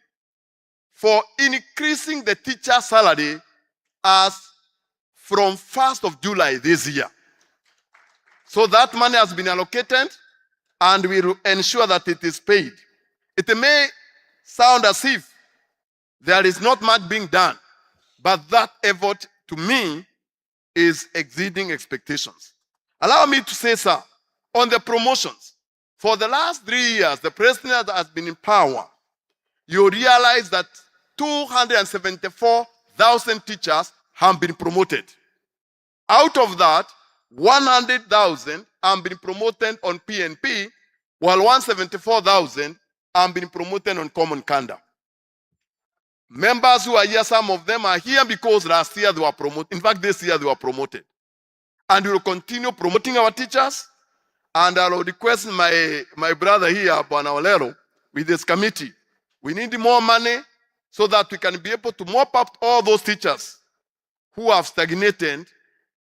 Speaker 22: for increasing the teacher salary as from 1st of July this year. So that money has been allocated, and we will ensure that it is paid. It may sound as if there is not much being done, but that effort, to me, is exceeding expectations. Allow me to say, sir, on the promotions, for the last 3 years, the president has been in power. You realize that 274,000 teachers have been promoted. Out of that, 100,000 have been promoted on PNP, while 174,000 have been promoted on common conduct. Members who are here, some of them are here because last year they were promoted. In fact, this year they were promoted. And we will continue promoting our teachers. And I will request my brother here, Bwana Olero, with this committee. We need more money so that we can be able to mop up all those teachers who have stagnated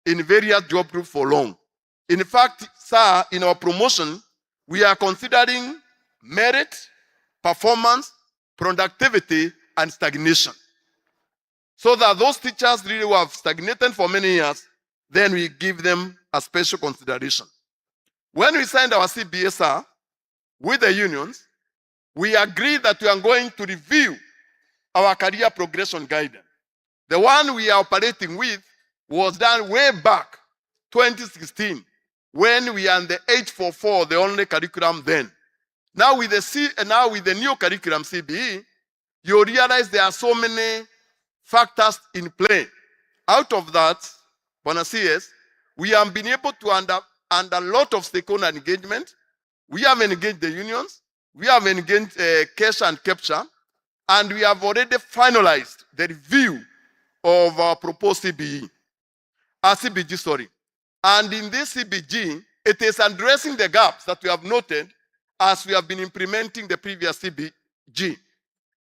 Speaker 22: in various job groups for long. In fact, sir, in our promotion, we are considering merit, performance, productivity, and stagnation. So that those teachers really who have stagnated for many years, then we give them a special consideration. When we signed our CBSR with the unions, we agreed that we are going to review our career progression guidance. The one we are operating with was done way back, 2016, when we are in the 844, the only curriculum then. Now with the new curriculum CBE, you realize there are so many factors in play. Out of that, Bwana CS, we have been able to under a lot of stakeholder engagement. We have engaged the unions, we have engaged KESHA and KEPSHA, and we have already finalized the review of our proposed CBG. And in this CBG, it is addressing the gaps that we have noted as we have been implementing the previous CBG.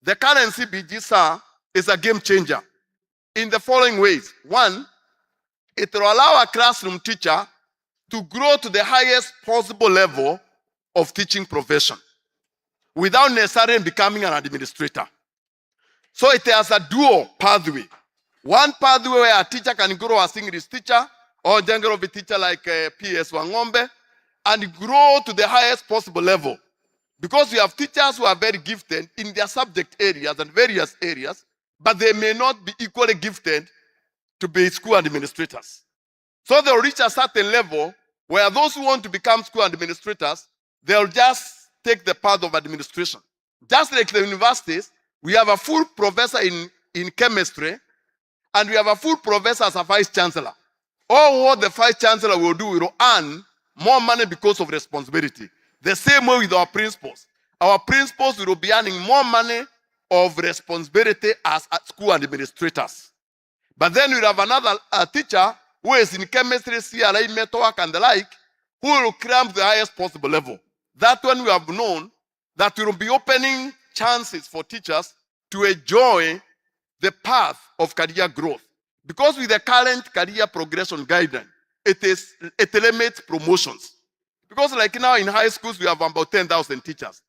Speaker 22: The current CBG, sir, is a game changer in the following ways. One, it will allow a classroom teacher to grow to the highest possible level of teaching profession without necessarily becoming an administrator. So it has a dual pathway. One pathway where a teacher can grow as English teacher or general teacher like PS Wangombe and grow to the highest possible level. Because we have teachers who are very gifted in their subject areas and various areas, but they may not be equally gifted to be school administrators. So they'll reach a certain level where those who want to become school administrators, they'll just take the path of administration. Just like the universities, we have a full professor in chemistry, and we have a full professor as a vice chancellor. All what the vice chancellor will do, will earn more money because of responsibility. The same way with our principals. Our principals will be earning more money of responsibility as school administrators. But then we have another teacher who is in chemistry, CRA, metalwork, and the like, who will climb the highest possible level. That one we have known that we will be opening chances for teachers to enjoy the path of career growth. Because with the current career progression guidance, it limits promotions. Because like now in high schools, we have about 10,000 teachers.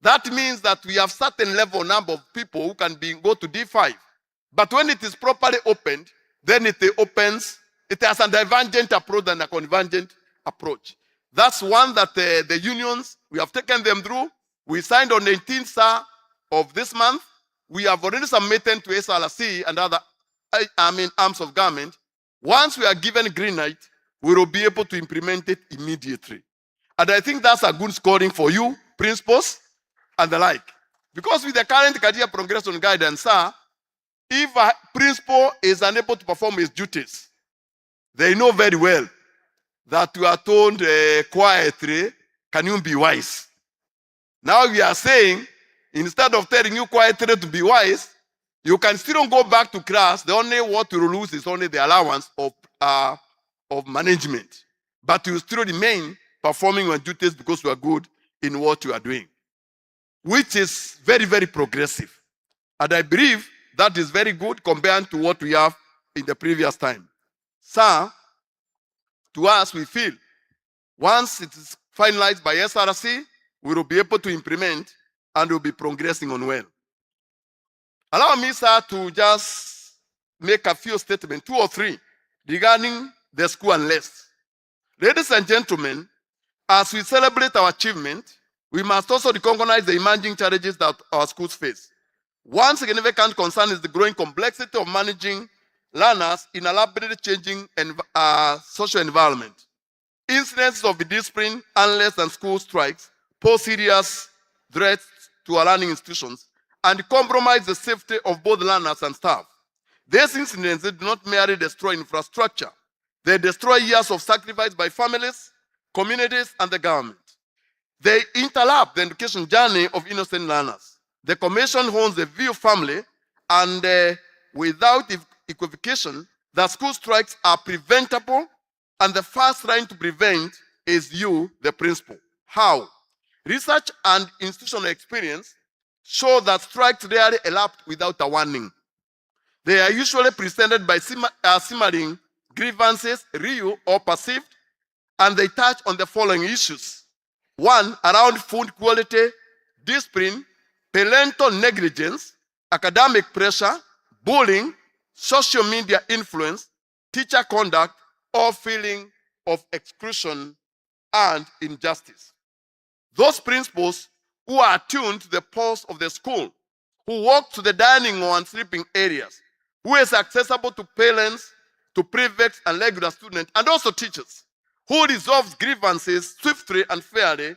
Speaker 22: That means that we have certain level number of people who can go to D5. But when it is properly opened, then it has a divergent approach and a convergent approach. That's one that the unions, we have taken them through. We signed on the 18th of this month. We have already submitted to SRC and other arms of government. Once we are given green light, we will be able to implement it immediately. And I think that's a good scoring for you, principals, and the like. Because with the current career progression guidance, sir, if a principal is unable to perform his duties, they know very well that you are told quietly, can you be wise? Now we are saying, instead of telling you quietly to be wise, you can still go back to class. The only what you lose is only the allowance of management. But you still remain performing your duties because you are good in what you are doing, which is very, very progressive. And I believe that is very good compared to what we have in the previous time. Sir, to us, we feel once it is finalized by SRC, we will be able to implement and will be progressing on well. Allow me, sir, to just make a few statements, 2 or 3, regarding the school unrest. Ladies and gentlemen, as we celebrate our achievement, we must also recognize the emerging challenges that our schools face. One significant concern is the growing complexity of managing learners in a rapidly changing social environment. Incidents of discipline, unrest, and school strikes pose serious threats to our learning institutions and compromise the safety of both learners and staff. These incidents do not merely destroy infrastructure, they destroy years of sacrifice by families, communities, and the government. They interrupt the education journey of innocent learners. The Commission holds the view firmly and without equivocation that school strikes are preventable, and the first line to prevent is you, the principal. How? Research and institutional experience show that strikes rarely erupt without a warning. They are usually presented by simmering grievances, real or perceived, and they touch on the following issues. 1, around food quality, discipline, parental negligence, academic pressure, bullying, social media influence, teacher conduct, or feeling of exclusion and injustice. Those principals who are attuned to the pulse of the school, who walk to the dining or and sleeping areas, who is accessible to parents, to prefects and regular students, and also teachers, who resolves grievances swiftly and fairly,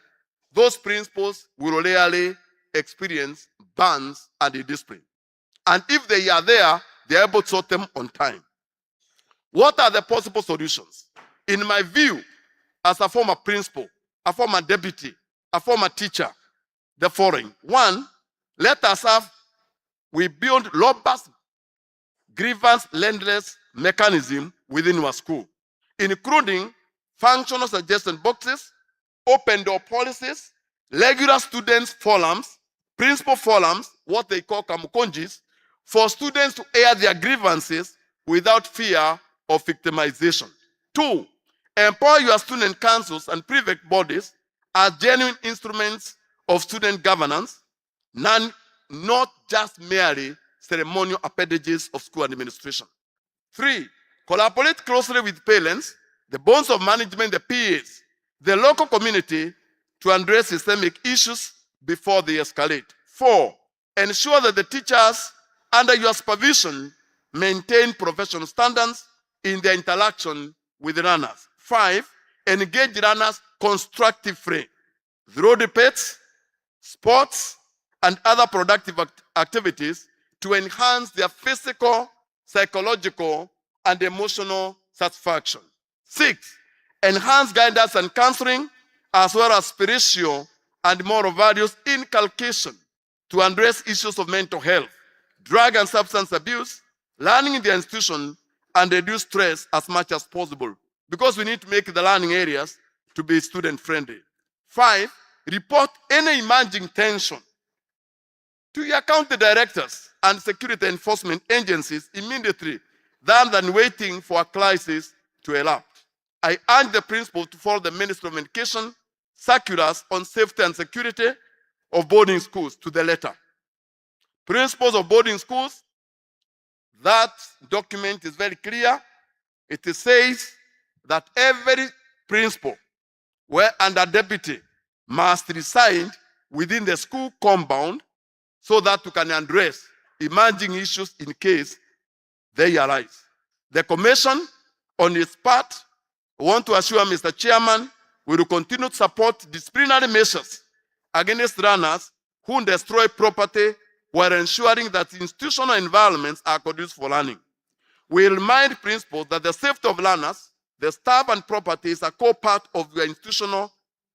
Speaker 22: those principals will rarely experience bans and discipline. And if they are there, they are able to sort them on time. What are the possible solutions? In my view, as a former principal, a former deputy, a former teacher, the following. 1, let us we build robust grievance redress mechanism within our school, including functional suggestion boxes, open door policies, regular students forums, principal forums, what they call kamukonjis, for students to air their grievances without fear of victimization. 2, empower your student councils and prefect bodies as genuine instruments of student governance, not just merely ceremonial appendages of school administration. 3, collaborate closely with parents, the bones of management, the PAs, the local community to address systemic issues before they escalate. 4, ensure that the teachers under your supervision maintain professional standards in their interaction with learners. 5, engage learners constructively through debates, sports, and other productive activities to enhance their physical, psychological, and emotional satisfaction. 6, enhance guidance and counseling, as well as spiritual and moral values inculcation to address issues of mental health, drug and substance abuse, learning in the institution, and reduce stress as much as possible, because we need to make the learning areas to be student-friendly. 5, report any emerging tension to your county directors and security enforcement agencies immediately, rather than waiting for a crisis to erupt. I urge the principals to follow the Ministry of Education circulars on safety and security of boarding schools to the letter. Principals of boarding schools, that document is very clear. It says that every principal and a deputy must reside within the school compound so that you can address emerging issues in case they arise. The Commission, on its part, want to assure Mr. Chairman, we will continue to support disciplinary measures against runners who destroy property while ensuring that institutional environments are conducive for learning. We remind principals that the safety of learners, the staff, and property is a core part of your institutional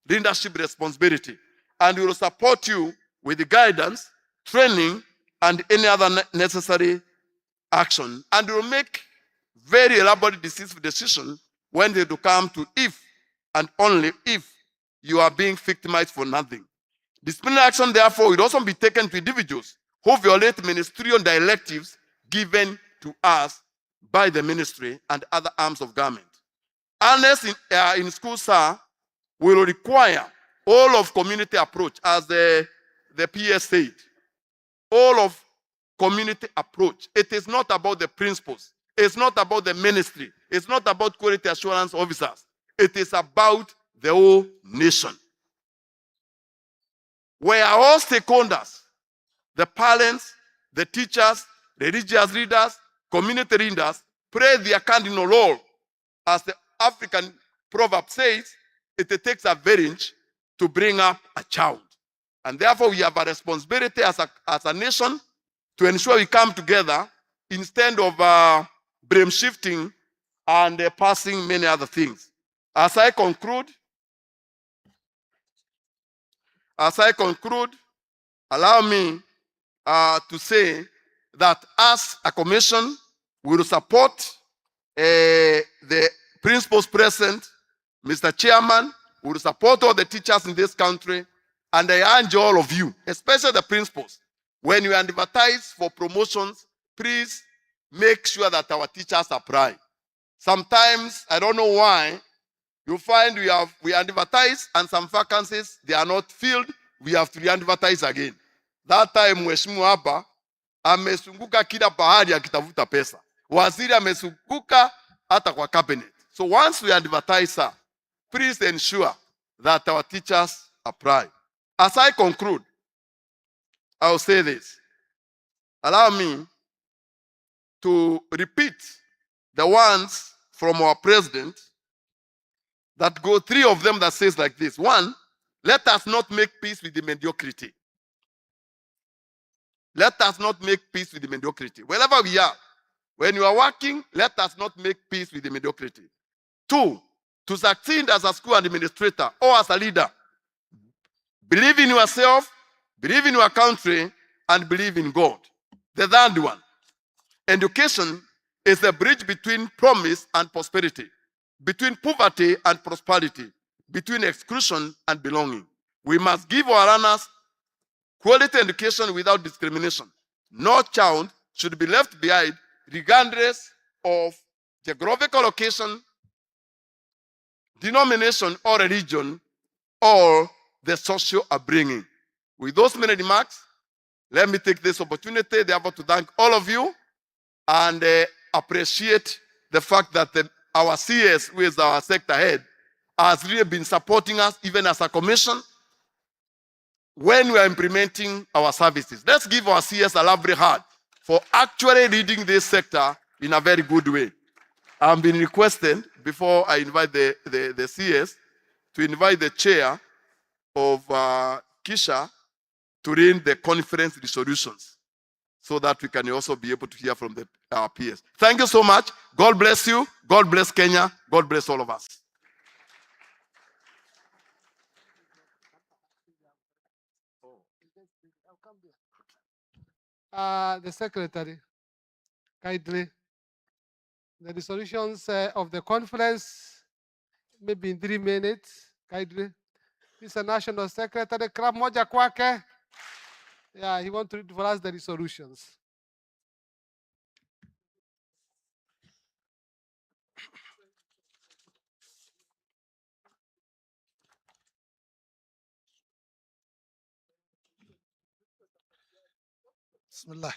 Speaker 22: leadership responsibility, and we will support you with the guidance, training, and any other necessary action, and we will make very elaborate decisions when they do come to if and only if you are being victimized for nothing. Disciplinary action, therefore, will also be taken to individuals who violate ministerial directives given to us by the ministry and other arms of government. Honest in school, sir, will require all of community approach, as the PS said. All of community approach. It is not about the principals. It's not about the ministry. It's not about quality assurance officers. It is about the whole nation. Where all stakeholders, the parents, the teachers, the religious leaders, community leaders, play their cardinal role. As the African proverb says, it takes a village to bring up a child. And therefore, we have a responsibility as a nation to ensure we come together instead of blame shifting and passing many other things. As I conclude, allow me to say that as a commission, we will support the principals present, Mr. Chairman, we will support all the teachers in this country, and I urge all of you, especially the principals, when you advertise for promotions, please make sure that our teachers apply. Sometimes, I don't know why, you find we advertise and some vacancies, they are not filled, we have to re-advertise again. That time, Mheshimiwa hapa amesunguka kila pahali akitafuta pesa. Waziri amesunguka hata kwa cabinet. So once we advertise, sir, please ensure that our teachers apply. As I conclude, I will say this. Allow me to repeat the ones from our president that go, 3 of them that says like this. 1, let us not make peace with the mediocrity. Let us not make peace with the mediocrity. Wherever we are, when you are working, let us not make peace with the mediocrity. 2, to succeed as a school administrator or as a leader, believe in yourself, believe in your country, and believe in God. The third one, education is the bridge between promise and prosperity, between poverty and prosperity, between exclusion and belonging. We must give our learners quality education without discrimination. No child should be left behind regardless of geographical location, denomination or religion, or the social upbringing. With those many remarks, let me take this opportunity, therefore, to thank all of you and appreciate the fact that our CS, who is our sector head, has really been supporting us, even as a commission, when we are implementing our services. Let's give our CS a lovely hand for actually leading this sector in a very good way. I'm being requested, before I invite the CS, to invite the chair of KESHA to read the conference resolutions so that we can also be able to hear from our peers. Thank you so much. God bless you. God bless Kenya. God bless all of us.
Speaker 3: The secretary, kindly. The resolutions of the conference, maybe in 3 minutes, kindly. Mr. National Secretary, clap moja kwake. Yeah, he wants to read for us the resolutions.
Speaker 18: Bismillah.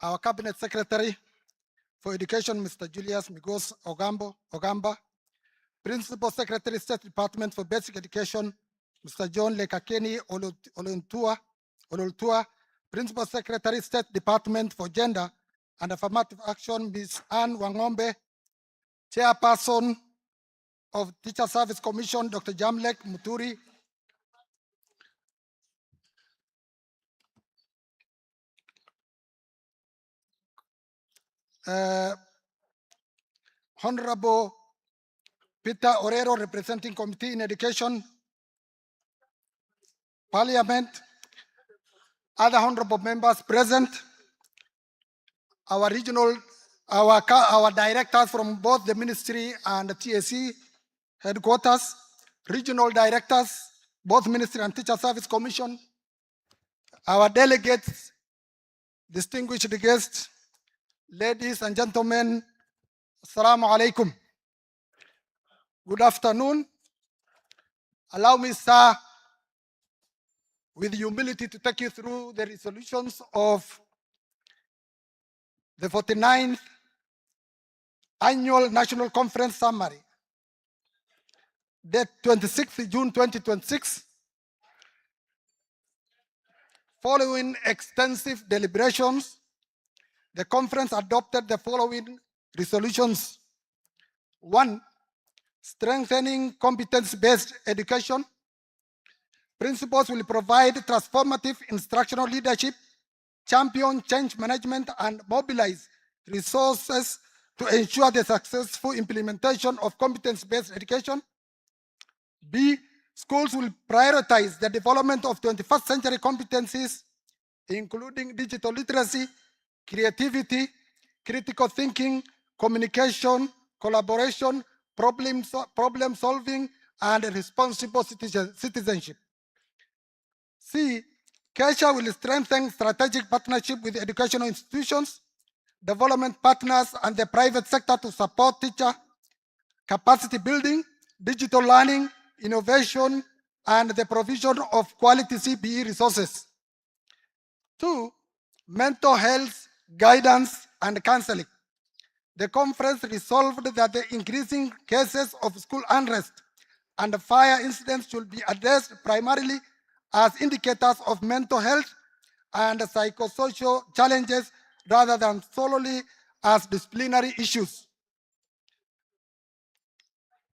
Speaker 18: Our Cabinet Secretary for Education, Mr. Julius Migos Ogamba. Principal Secretary, State Department for Basic Education, Mr. John Lekakeni Ololtua. Principal Secretary, State Department for Gender and Affirmative Action, Ms. Anne Wangombe. Chairperson of Teacher Service Commission, Dr. Jamlek Muturi. Honorable Peter Orero, representing Committee in Education, Parliament, other honorable members present, our regional, our directors from both the ministry and the TSC headquarters, regional directors, both ministry and Teacher Service Commission, our delegates, distinguished guests, ladies and gentlemen, Assalamu alaikum. Good afternoon. Allow me, sir, with humility to take you through the resolutions of the 49th Annual National Conference Summary, date 26th June 2026. Following extensive deliberations, the conference adopted the following resolutions. 1. Strengthening competence-based education. Principals will provide transformative instructional leadership, champion change management, and mobilize resources to ensure the successful implementation of competence-based education. B. Schools will prioritize the development of 21st century competencies, including digital literacy, creativity, critical thinking, communication, collaboration, problem solving, and responsible citizenship. C. KESHA will strengthen strategic partnership with educational institutions, development partners, and the private sector to support teacher capacity building, digital learning, innovation, and the provision of quality CBE resources. 2. Mental health, guidance, and counseling. The conference resolved that the increasing cases of school unrest and fire incidents should be addressed primarily as indicators of mental health and psychosocial challenges rather than solely as disciplinary issues.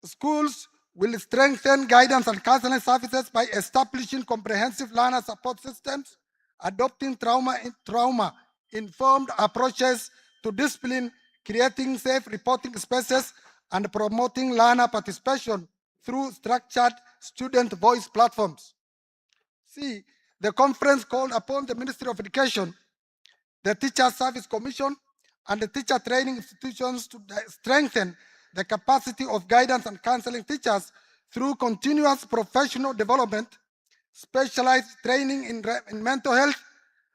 Speaker 18: Schools will strengthen guidance and counseling services by establishing comprehensive learner support systems, adopting trauma-informed approaches to discipline, creating safe reporting spaces, and promoting learner participation through structured student voice platforms. C. The conference called upon the Ministry of Education, the Teacher Service Commission, and the teacher training institutions to strengthen the capacity of guidance and counseling teachers through continuous professional development, specialized training in mental health,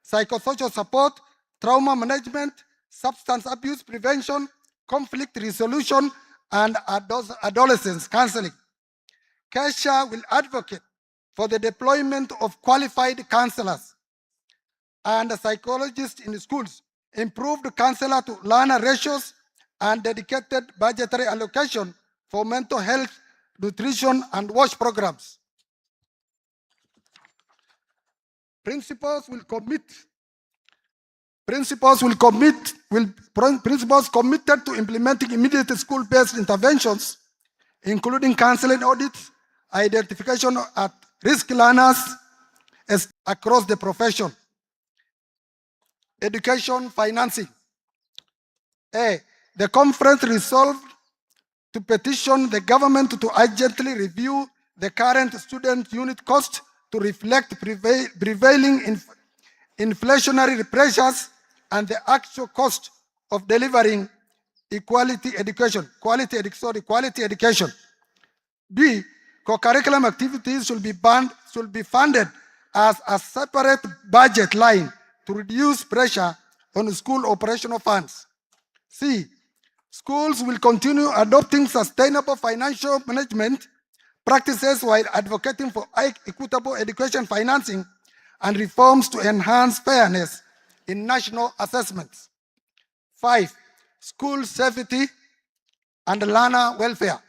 Speaker 18: psychosocial support, trauma management, substance abuse prevention, conflict resolution, and adolescence counseling. KESHA will advocate for the deployment of qualified counselors and psychologists in schools, improved counselor to learner ratios, and dedicated budgetary allocation for mental health, nutrition, and WASH programs. Principals committed to implementing immediate school-based interventions, including counseling audits, identification of at-risk learners across the profession. Education financing. A. The conference resolved to petition the government to urgently review the current student unit cost to reflect prevailing inflationary pressures and the actual cost of delivering quality education. B. Co-curriculum activities should be funded as a separate budget line to reduce pressure on school operational funds. C. Schools will continue adopting sustainable financial management practices while advocating for equitable education financing and reforms to enhance fairness in national assessments. 5. School safety and learner welfare.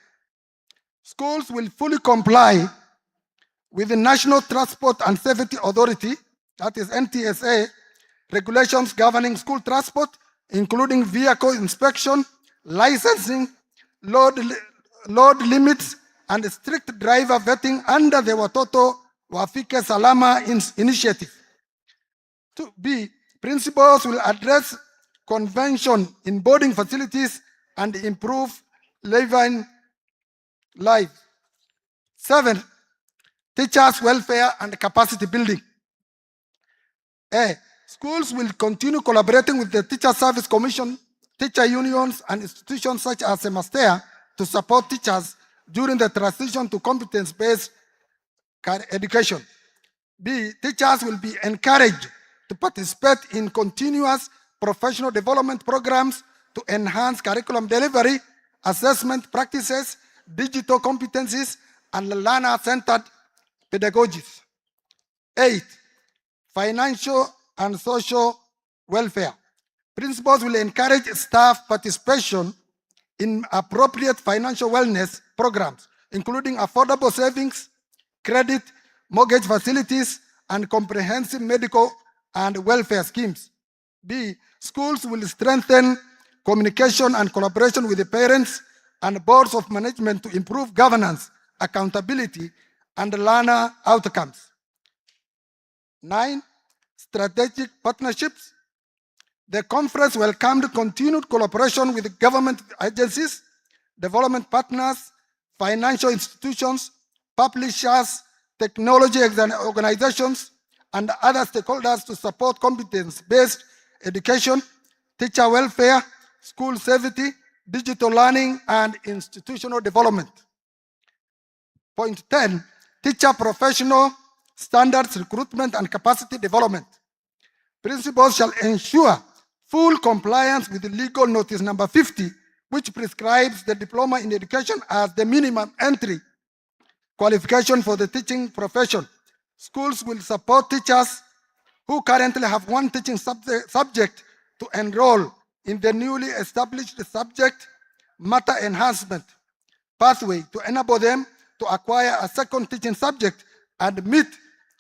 Speaker 18: Schools will fully comply with the National Transport and Safety Authority, that is NTSA, regulations governing school transport, including vehicle inspection, licensing, load limits, and strict driver vetting under the Watoto Wafike Salama initiative. 2B, principals will address convention in boarding facilities and improve living life. 7, teachers' welfare and capacity building. A, schools will continue collaborating with the Teacher Service Commission, teacher unions, and institutions such as Semastea to support teachers during the transition to competence-based education. B, teachers will be encouraged to participate in continuous professional development programs to enhance curriculum delivery, assessment practices, digital competencies, and learner-centered pedagogies. 8, financial and social welfare. Principals will encourage staff participation in appropriate financial wellness programs, including affordable savings, credit, mortgage facilities, and comprehensive medical and welfare schemes. B, schools will strengthen communication and collaboration with the parents and boards of management to improve governance, accountability, and learner outcomes. 9, strategic partnerships. The conference welcomed continued collaboration with government agencies, development partners, financial institutions, publishers, technology organizations, and other stakeholders to support competence-based education, teacher welfare, school safety, digital learning, and institutional development. Point 10, teacher professional standards, recruitment, and capacity development. Principals shall ensure full compliance with the legal notice number 50, which prescribes the diploma in education as the minimum entry qualification for the teaching profession. Schools will support teachers who currently have one teaching subject to enroll in the newly established subject matter enhancement pathway to enable them to acquire a second teaching subject and meet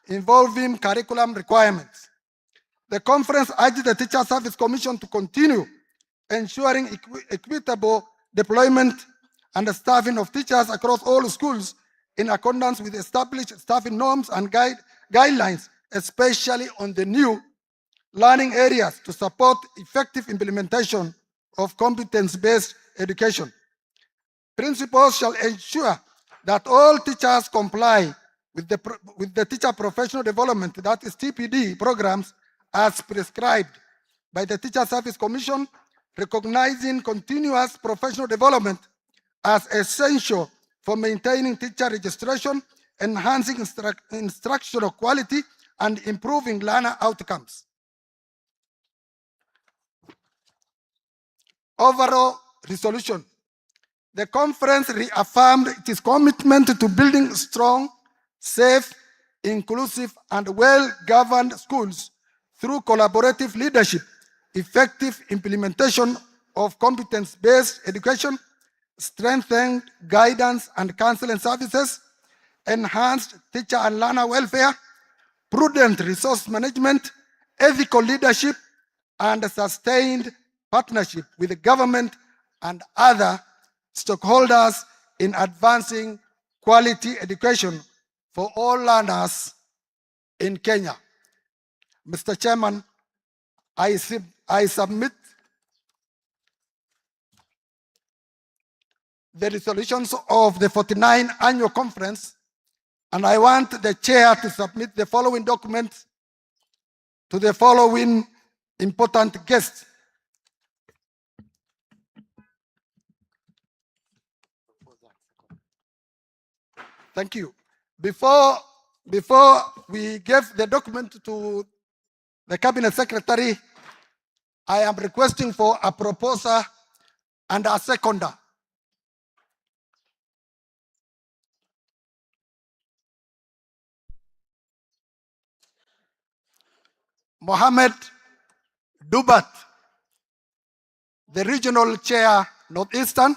Speaker 18: evolving curriculum requirements. The conference urged the Teacher Service Commission to continue ensuring equitable deployment and staffing of teachers across all schools in accordance with established staffing norms and guidelines, especially on the new learning areas to support effective implementation of competence-based education. Principals shall ensure that all teachers comply with the teacher professional development, that is TPD programs, as prescribed by the Teacher Service Commission, recognizing continuous professional development as essential for maintaining teacher registration, enhancing instructional quality, and improving learner outcomes. Overall resolution. The conference reaffirmed its commitment to building strong, safe, inclusive, and well-governed schools through collaborative leadership, effective implementation of competence-based education, strengthened guidance and counseling services, enhanced teacher and learner welfare, prudent resource management, ethical leadership, and sustained partnership with the government and other stakeholders in advancing quality education for all learners in Kenya. Mr. Chairman, I submit the resolutions of the 49th Annual Conference, and I want the chair to submit the following documents to the following important guests. Thank you. Before we give the document to the Cabinet Secretary, I am requesting for a proposer and a seconder. Mohammed Dubat, the Regional Chair, Northeastern,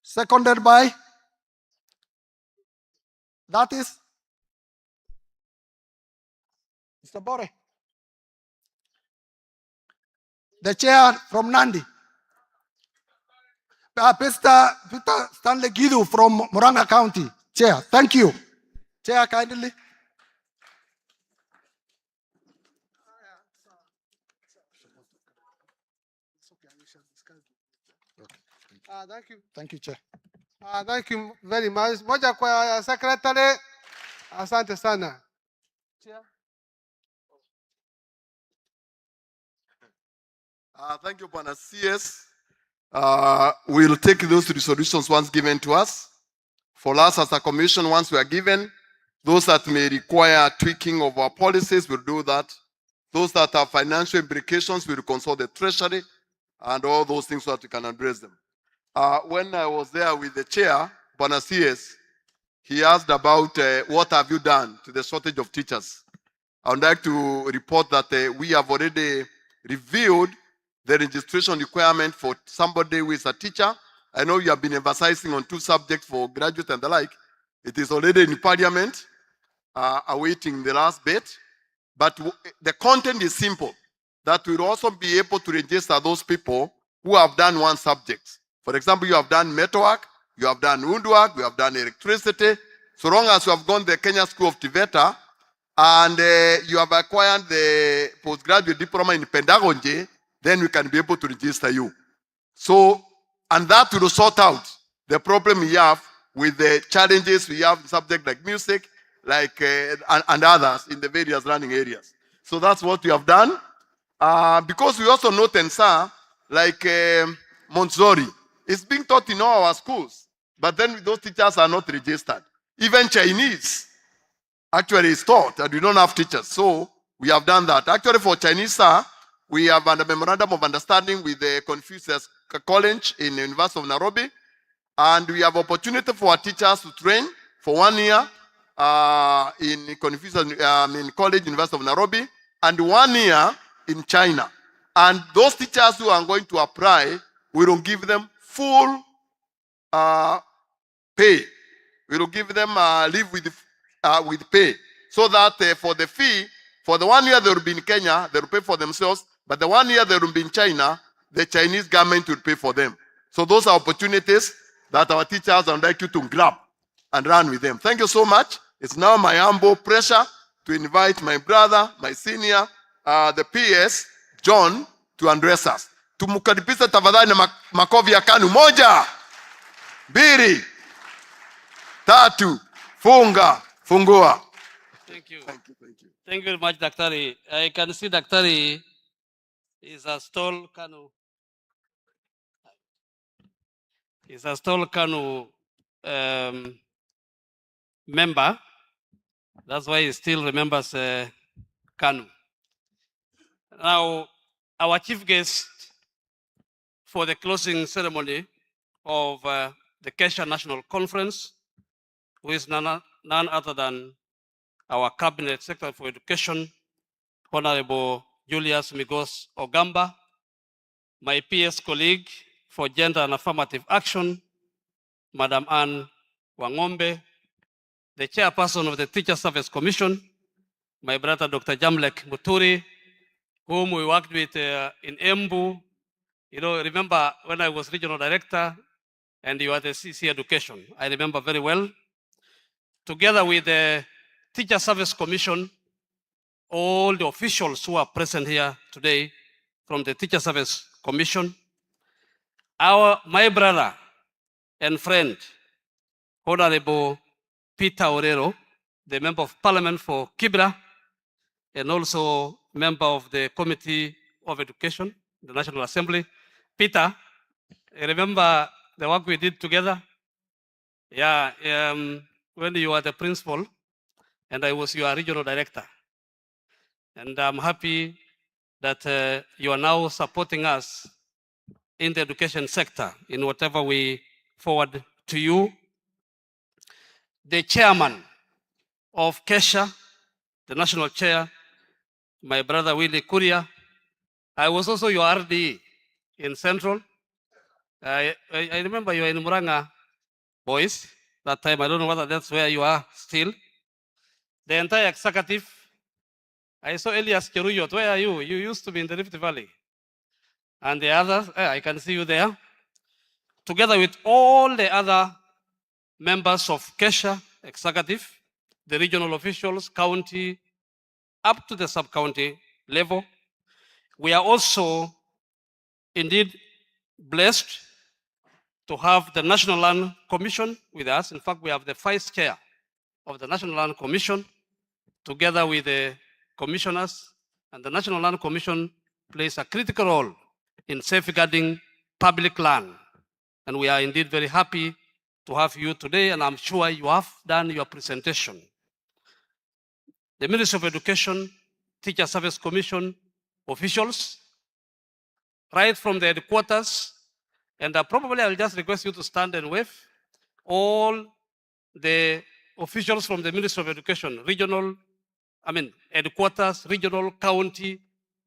Speaker 18: seconded by, that is Mr. Bore. The chair from Nandi, Peter Stanley Gidu from Murang'a County. Chair, thank you. Chair, kindly.
Speaker 3: Thank you.
Speaker 18: Thank you, Chair.
Speaker 3: Thank you very much. Moja kwa secretary. Asante sana. Chair.
Speaker 22: Thank you, Bwana CS. We'll take those resolutions once given to us. For us as a commission, once we are given, those that may require tweaking of our policies, we'll do that. Those that have financial implications, we'll consult the treasury and all those things so that we can address them. When I was there with the chair, Bwana CS, he asked about what have you done to the shortage of teachers. I would like to report that we have already reviewed the registration requirement for somebody who is a teacher. I know you have been emphasizing on 2 subjects for graduates and the like. It is already in Parliament, awaiting the last bit. But the content is simple, that we'll also be able to register those people who have done one subject. For example, you have done metalwork, you have done woodwork, you have done electricity. So long as you have gone to the Kenya School of TVETA and you have acquired the postgraduate diploma in pedagogy, then we can be able to register you. So, and that will sort out the problem we have with the challenges we have in subjects like music, like and others in the various learning areas. So that's what we have done. Because we also know Tensa, like Montessori, it's being taught in all our schools, but then those teachers are not registered. Even Chinese actually is taught, and we don't have teachers. So we have done that. Actually, for Chinese, we have a memorandum of understanding with the Confucius College in the University of Nairobi, and we have opportunity for our teachers to train for 1 year in Confucius in College, University of Nairobi, and 1 year in China. And those teachers who are going to apply, we will give them full pay. We will give them leave with pay, so that for the fee, for the 1 year they will be in Kenya, they will pay for themselves, but the 1 year they will be in China, the Chinese government will pay for them. So those are opportunities that our teachers would like you to grab and run with them. Thank you so much. It's now my humble pleasure to invite my brother, my senior, the PS, John, to address us. Tumkaribishe tafadhali na makofi ya KANU. 1, 2, 3, funga, fungua.
Speaker 1: Thank you. Thank you. Thank you. Thank you very much, Daktari. I can see Daktari is a stall KANU. He's a stall KANU member. That's why he still remembers KANU. Now, our chief guest for the closing ceremony of the KESHA National Conference, who is none other than our Cabinet Secretary for Education, Honorable Julius Migos Ogamba, my PS colleague for Gender and Affirmative Action, Madam Anne Wangombe, the chairperson of the Teacher Service Commission, my brother Dr. Jamlek Muturi, whom we worked with in Embu. You know, remember when I was regional director and you were the CC Education. I remember very well. Together with the Teacher Service Commission, all the officials who are present here today from the Teacher Service Commission, my brother and friend, Honorable Peter Orero, the Member of Parliament for Kibra, and also member of the Committee of Education, the National Assembly. Peter, I remember the work we did together. Yeah, when you were the principal and I was your regional director. And I'm happy that you are now supporting us in the education sector in whatever we forward to you. The chairman of KESHA, the national chair, my brother Willie Kuria. I was also your RD in Central. I remember you were in Muranga, boys, that time. I don't know whether that's where you are still. The entire executive. I saw Elias Cheruyot. Where are you? You used to be in the Rift Valley. And the others, I can see you there. Together with all the other members of KESHA executive, the regional officials, county, up to the sub-county level. We are also indeed blessed to have the National Land Commission with us. In fact, we have the vice chair of the National Land Commission together with the commissioners, and the National Land Commission plays a critical role in safeguarding public land. And we are indeed very happy to have you today, and I'm sure you have done your presentation. The Ministry of Education, Teacher Service Commission officials, right from the headquarters, and probably I'll just request you to stand and wave. all the officials from the Ministry of Education, headquarters, regional, county.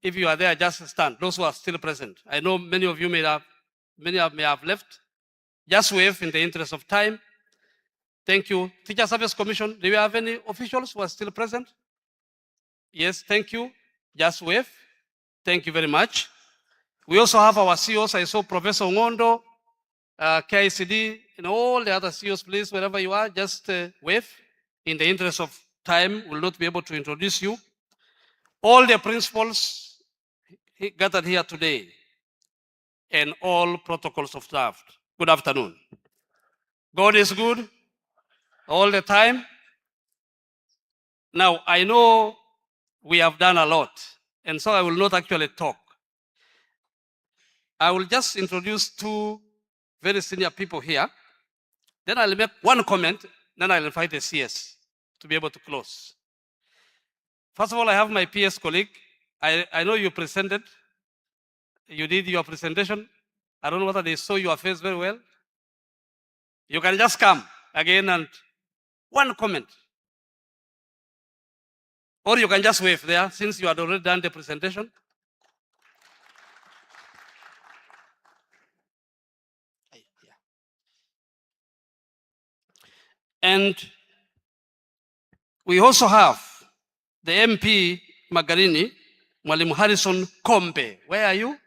Speaker 1: If you are there, just stand. Those who are still present. I know many of you may have left. Just wave in the interest of time. Thank you. Teacher Service Commission, do you have any officials who are still present? Yes, thank you. Just wave. Thank you very much. We also have our CEOs. I saw Professor Ngondo, KICD, and all the other CEOs, please, wherever you are, just wave. In the interest of time, we'll not be able to introduce you. All the principals gathered here today, and all protocols of staff. Good afternoon. God is good all the time. Now, I know we have done a lot, and so I will not actually talk. I will just introduce two very senior people here. Then I'll make one comment, then I'll invite the CS to be able to close. First of all, I have my PS colleague. I know you presented. You did your presentation. I don't know whether they saw your face very well. You can just come again and one comment. Or you can just wave there since you had already done the presentation. And we also have the MP Magarini, Mwalimu Harrison Kombe. Where are you?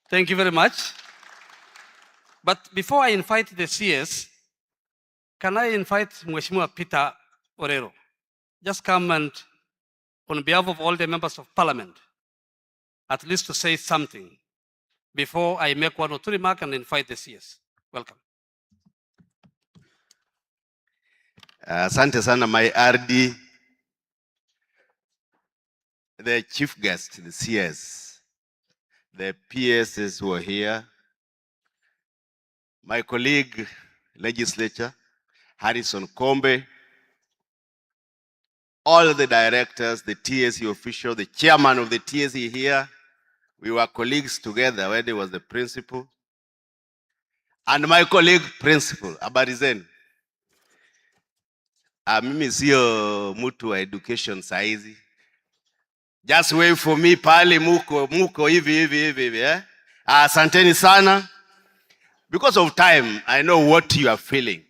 Speaker 1: Thank you very much. But before I invite the CS, can I invite Mheshimiwa Peter Orero? Just come and, on behalf of all the members of parliament, at least to say something before I make one or two remarks and invite the CS. Welcome.
Speaker 4: Asante sana, my RD, the chief guest, the CS, the PSs who are here, my colleague, legislature, Harrison Kombe, all the directors, the TSE official, the chairman of the TSE here, we were colleagues together when he was the principal, and my colleague principal, habari zenu. Mimi sio mtu wa education saizi. Just wait for me pale muko hivi eh? Asanteni sana. Because of time, I know what you are feeling.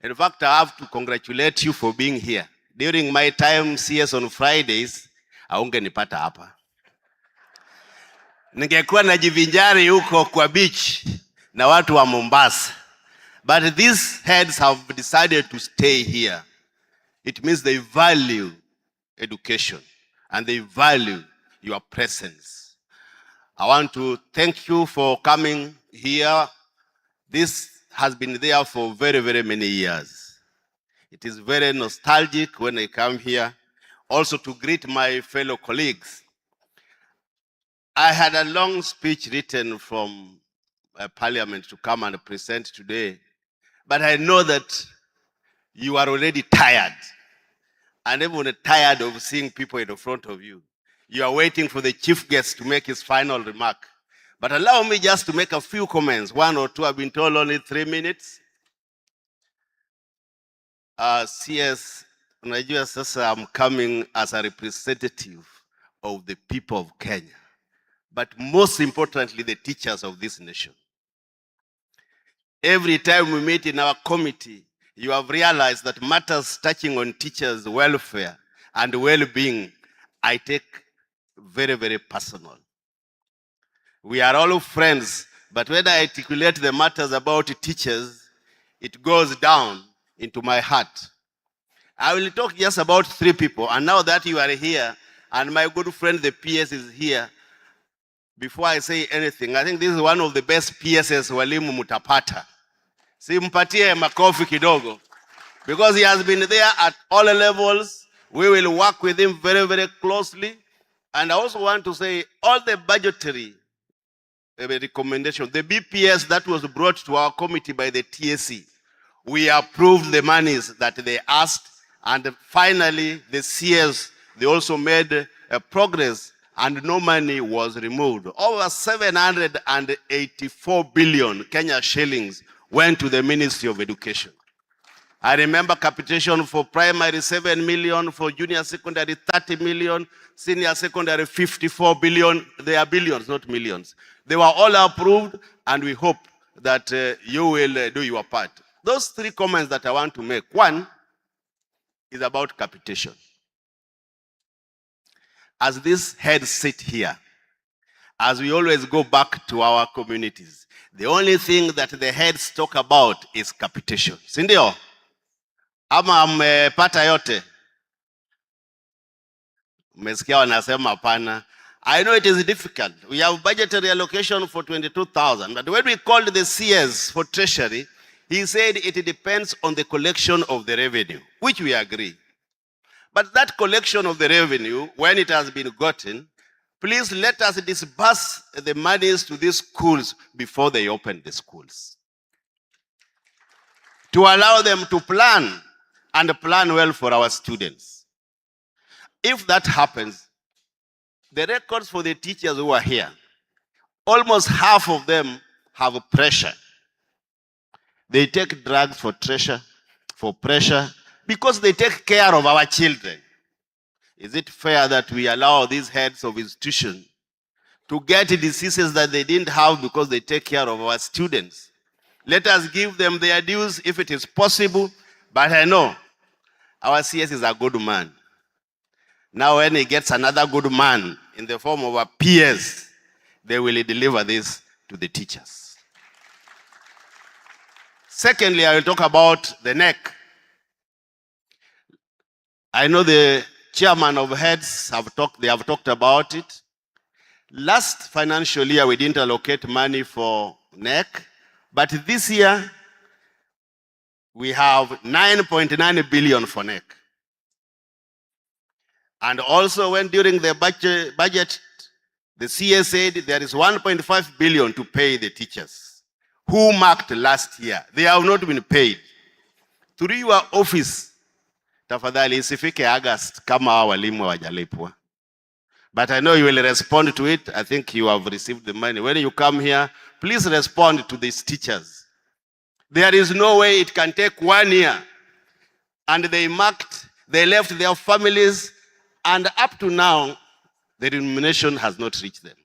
Speaker 4: In fact, I have to congratulate you for being here. During my time CS on Fridays, haungenipata hapa. Ningekuwa najivinjari huko kwa beach na watu wa Mombasa. But these heads have decided to stay here. It means they value education and they value your presence. I want to thank you for coming here. This has been there for very, very many years. It is very nostalgic when I come here. Also to greet my fellow colleagues. I had a long speech written from Parliament to come and present today. But I know that you are already tired. And everyone tired of seeing people in front of you. You are waiting for the chief guest to make his final remark. But allow me just to make a few comments. One or two, I've been told only 3 minutes. CS, unajua sasa I'm coming as a representative of the people of Kenya. But most importantly, the teachers of this nation. Every time we meet in our committee, you have realized that matters touching on teachers' welfare and well-being, I take very, very personal. We are all friends, but when I articulate the matters about teachers, it goes down into my heart. I will talk just about 3 people, and now that you are here, and my good friend the PS is here, before I say anything, I think this is one of the best PSs walimu mutapata. Simpatie makofi kidogo. Because he has been there at all levels. We will work with him very, very closely. And I also want to say all the budgetary recommendation, the BPS that was brought to our committee by the TSC, we approved the monies that they asked. And finally, the CS, they also made progress and no money was removed. Over 784 billion Kenya shillings went to the Ministry of Education. I remember capitation for primary 7 million, for junior secondary 30 million, senior secondary 54 billion. They are billions, not millions. They were all approved, and we hope that you will do your part. Those three comments that I want to make. One is about capitation. As these heads sit here, as we always go back to our communities, the only thing that the heads talk about is capitation. Sindio? Ama mmepata yote? Mmesikia wanasema hapana. I know it is difficult. We have budgetary allocation for 22,000, but when we called the CS for treasury, he said it depends on the collection of the revenue, which we agree. But that collection of the revenue, when it has been gotten, please let us disburse the monies to these schools before they open the schools, to allow them to plan and plan well for our students. If that happens, the records for the teachers who are here, almost half of them have pressure. They take drugs for pressure, because they take care of our children. Is it fair that we allow these heads of institutions to get diseases that they didn't have because they take care of our students? Let us give them their dues if it is possible, but I know our CS is a good man. Now when he gets another good man in the form of a PS, they will deliver this to the teachers. Secondly, I will talk about the NEC. I know the chairman of heads have talked about it. Last financial year, we didn't allocate money for NEC, but this year, we have 9.9 billion for NEC. And also, when during the budget, the CS said there is 1.5 billion to pay the teachers who marked last year. They have not been paid. Through your office, tafadhali isifike August kama walimu hawajalipwa. But I know you will respond to it. I think you have received the money. When you come here, please respond to these teachers. There is no way it can take 1 year. And they left their families, and up to now, the remuneration has not reached them.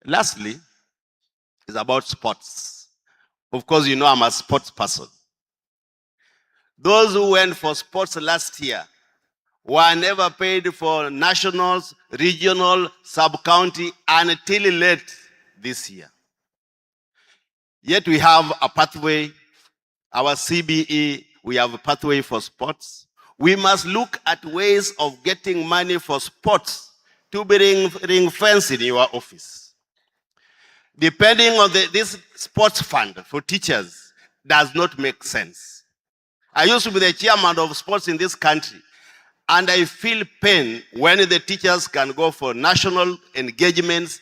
Speaker 4: Lastly, is about sports. Of course, you know I'm a sports person. Those who went for sports last year were never paid for nationals, regional, sub-county until late this year. Yet we have a pathway, our CBE, we have a pathway for sports. We must look at ways of getting money for sports to be ring-fenced in your office. Depending on this sports fund for teachers does not make sense. I used to be the chairman of sports in this country, and I feel pain when the teachers can go for national engagements,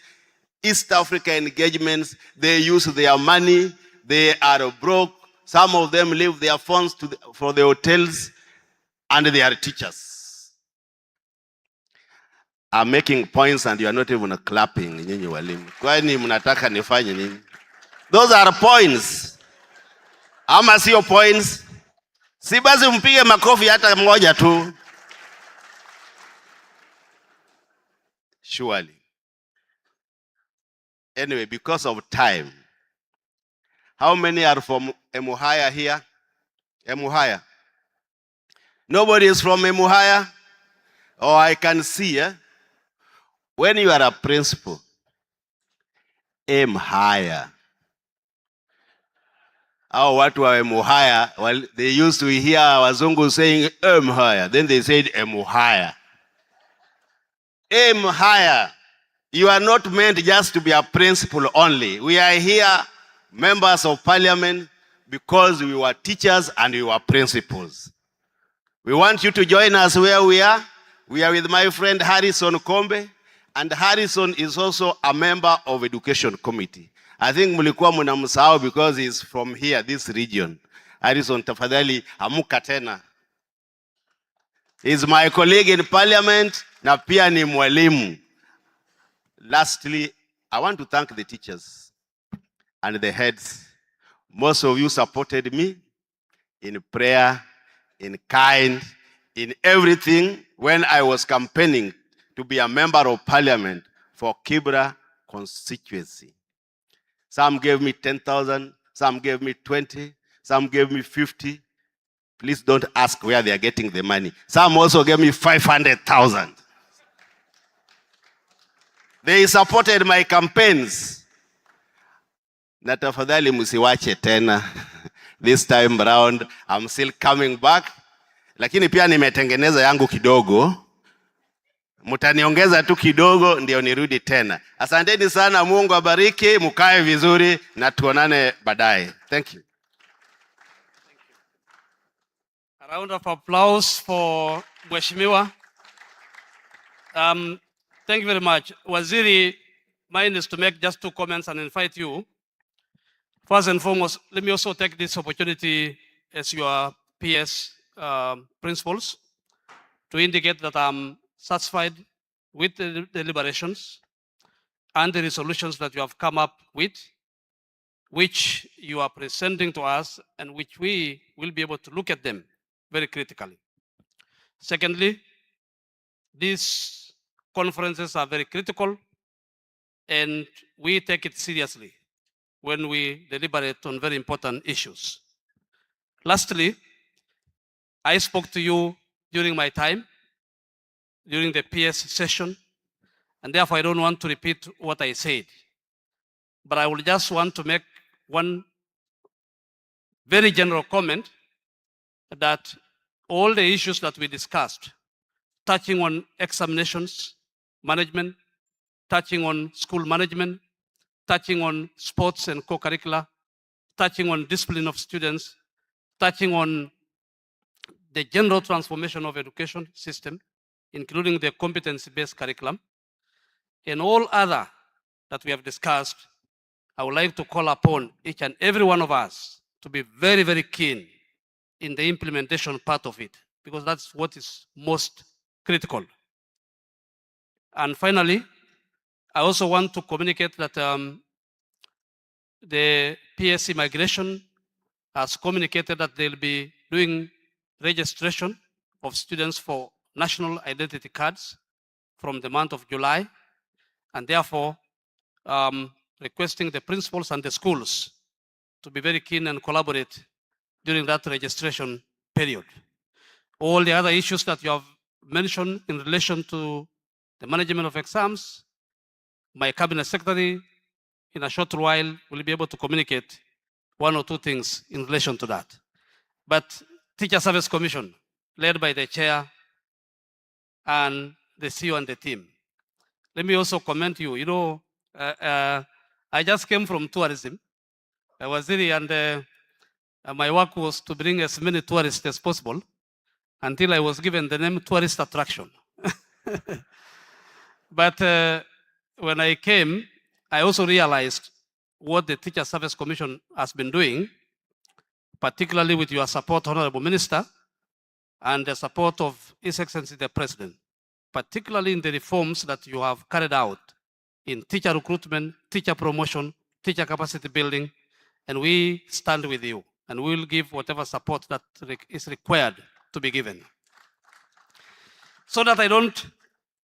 Speaker 4: East Africa engagements. They use their money, they are broke. Some of them leave their funds for the hotels, and they are teachers. I'm making points and you are not even clapping. Kwani mnataka nifanye nini? Those are points. Ama sio points. Si basi mpige makofi hata mmoja tu. Surely. Anyway, because of time, how many are from Emuhaya here? Emuhaya. Nobody is from Emuhaya? Oh, I can see, when you are a principal, aim higher. Our watu wa Emuhaya, well, they used to hear wazungu saying aim higher. Then they said Emuhaya. Aim higher. You are not meant just to be a principal only. We are here, members of parliament, because we were teachers and we were principals. We want you to join us where we are. We are with my friend Harrison Kombe, and Harrison is also a member of Education Committee. I think mulikuwa mnamsahau because he's from here, this region. Harrison, tafadhali amuka tena. He's my colleague in parliament. na pia ni mwalimu. Lastly, I want to thank the teachers and the heads. Most of you supported me in prayer, in kind, in everything when I was campaigning to be a member of parliament for Kibra constituency. Some gave me 10,000, some gave me 20, some gave me 50. Please don't ask where they are getting the money. Some also gave me 500,000. They supported my campaigns. Na tafadhali msiwache tena. This time round, I'm still coming back. Lakini pia nimetengeneza yangu kidogo. Mutaniongeza tu kidogo ndio nirudi tena. Asanteni sana, Mungu abariki, mukae vizuri na tuonane baadaye. Thank you.
Speaker 1: A round of applause for Mheshimiwa. Thank you very much. Waziri, mine is to make just 2 comments and invite you. First and foremost, let me also take this opportunity as your PS principals to indicate that I'm satisfied with the deliberations and the resolutions that you have come up with, which you are presenting to us and which we will be able to look at them very critically. Secondly, these conferences are very critical and we take it seriously when we deliberate on very important issues. Lastly, I spoke to you during my time, during the PS session, and therefore I don't want to repeat what I said. But I will just want to make one very general comment that all the issues that we discussed, touching on examinations, management, touching on school management, touching on sports and co-curricula, touching on discipline of students, touching on the general transformation of education system, including the competency-based curriculum, and all other that we have discussed, I would like to call upon each and every one of us to be very, very keen in the implementation part of it, because that's what is most critical. And finally, I also want to communicate that the PSC migration has communicated that they'll be doing registration of students for national identity cards from the month of July, and therefore requesting the principals and the schools to be very keen and collaborate during that registration period. All the other issues that you have mentioned in relation to the management of exams, my cabinet secretary in a short while will be able to communicate 1 or 2 things in relation to that. But Teacher Service Commission, led by the chair and the CEO and the team. Let me also comment you, I just came from tourism. I was there and my work was to bring as many tourists as possible until I was given the name tourist attraction. But when I came, I also realized what the Teacher Service Commission has been doing, particularly with your support, Honorable Minister, and the support of His Excellency the President, particularly in the reforms that you have carried out in teacher recruitment, teacher promotion, teacher capacity building, and we stand with you, and we will give whatever support that is required to be given. So that I don't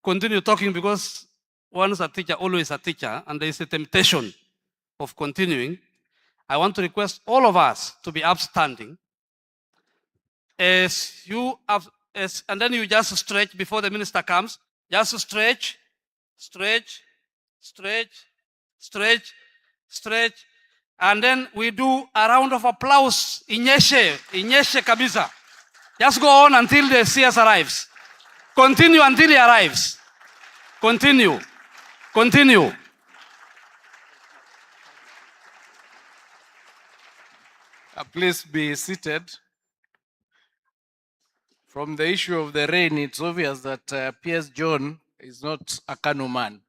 Speaker 1: continue talking, because once a teacher, always a teacher, and there is a temptation of continuing, I want to request all of us to be upstanding as you have, and then you just stretch before the minister comes. Just stretch, stretch, stretch, stretch, stretch, and then we do a round of applause. Inyeshe kabisa. Just go on until the CS arrives. Continue until he arrives. Continue. Continue.
Speaker 6: Please be seated. From the issue of the rain, it's obvious that PS John is not a Kanu man.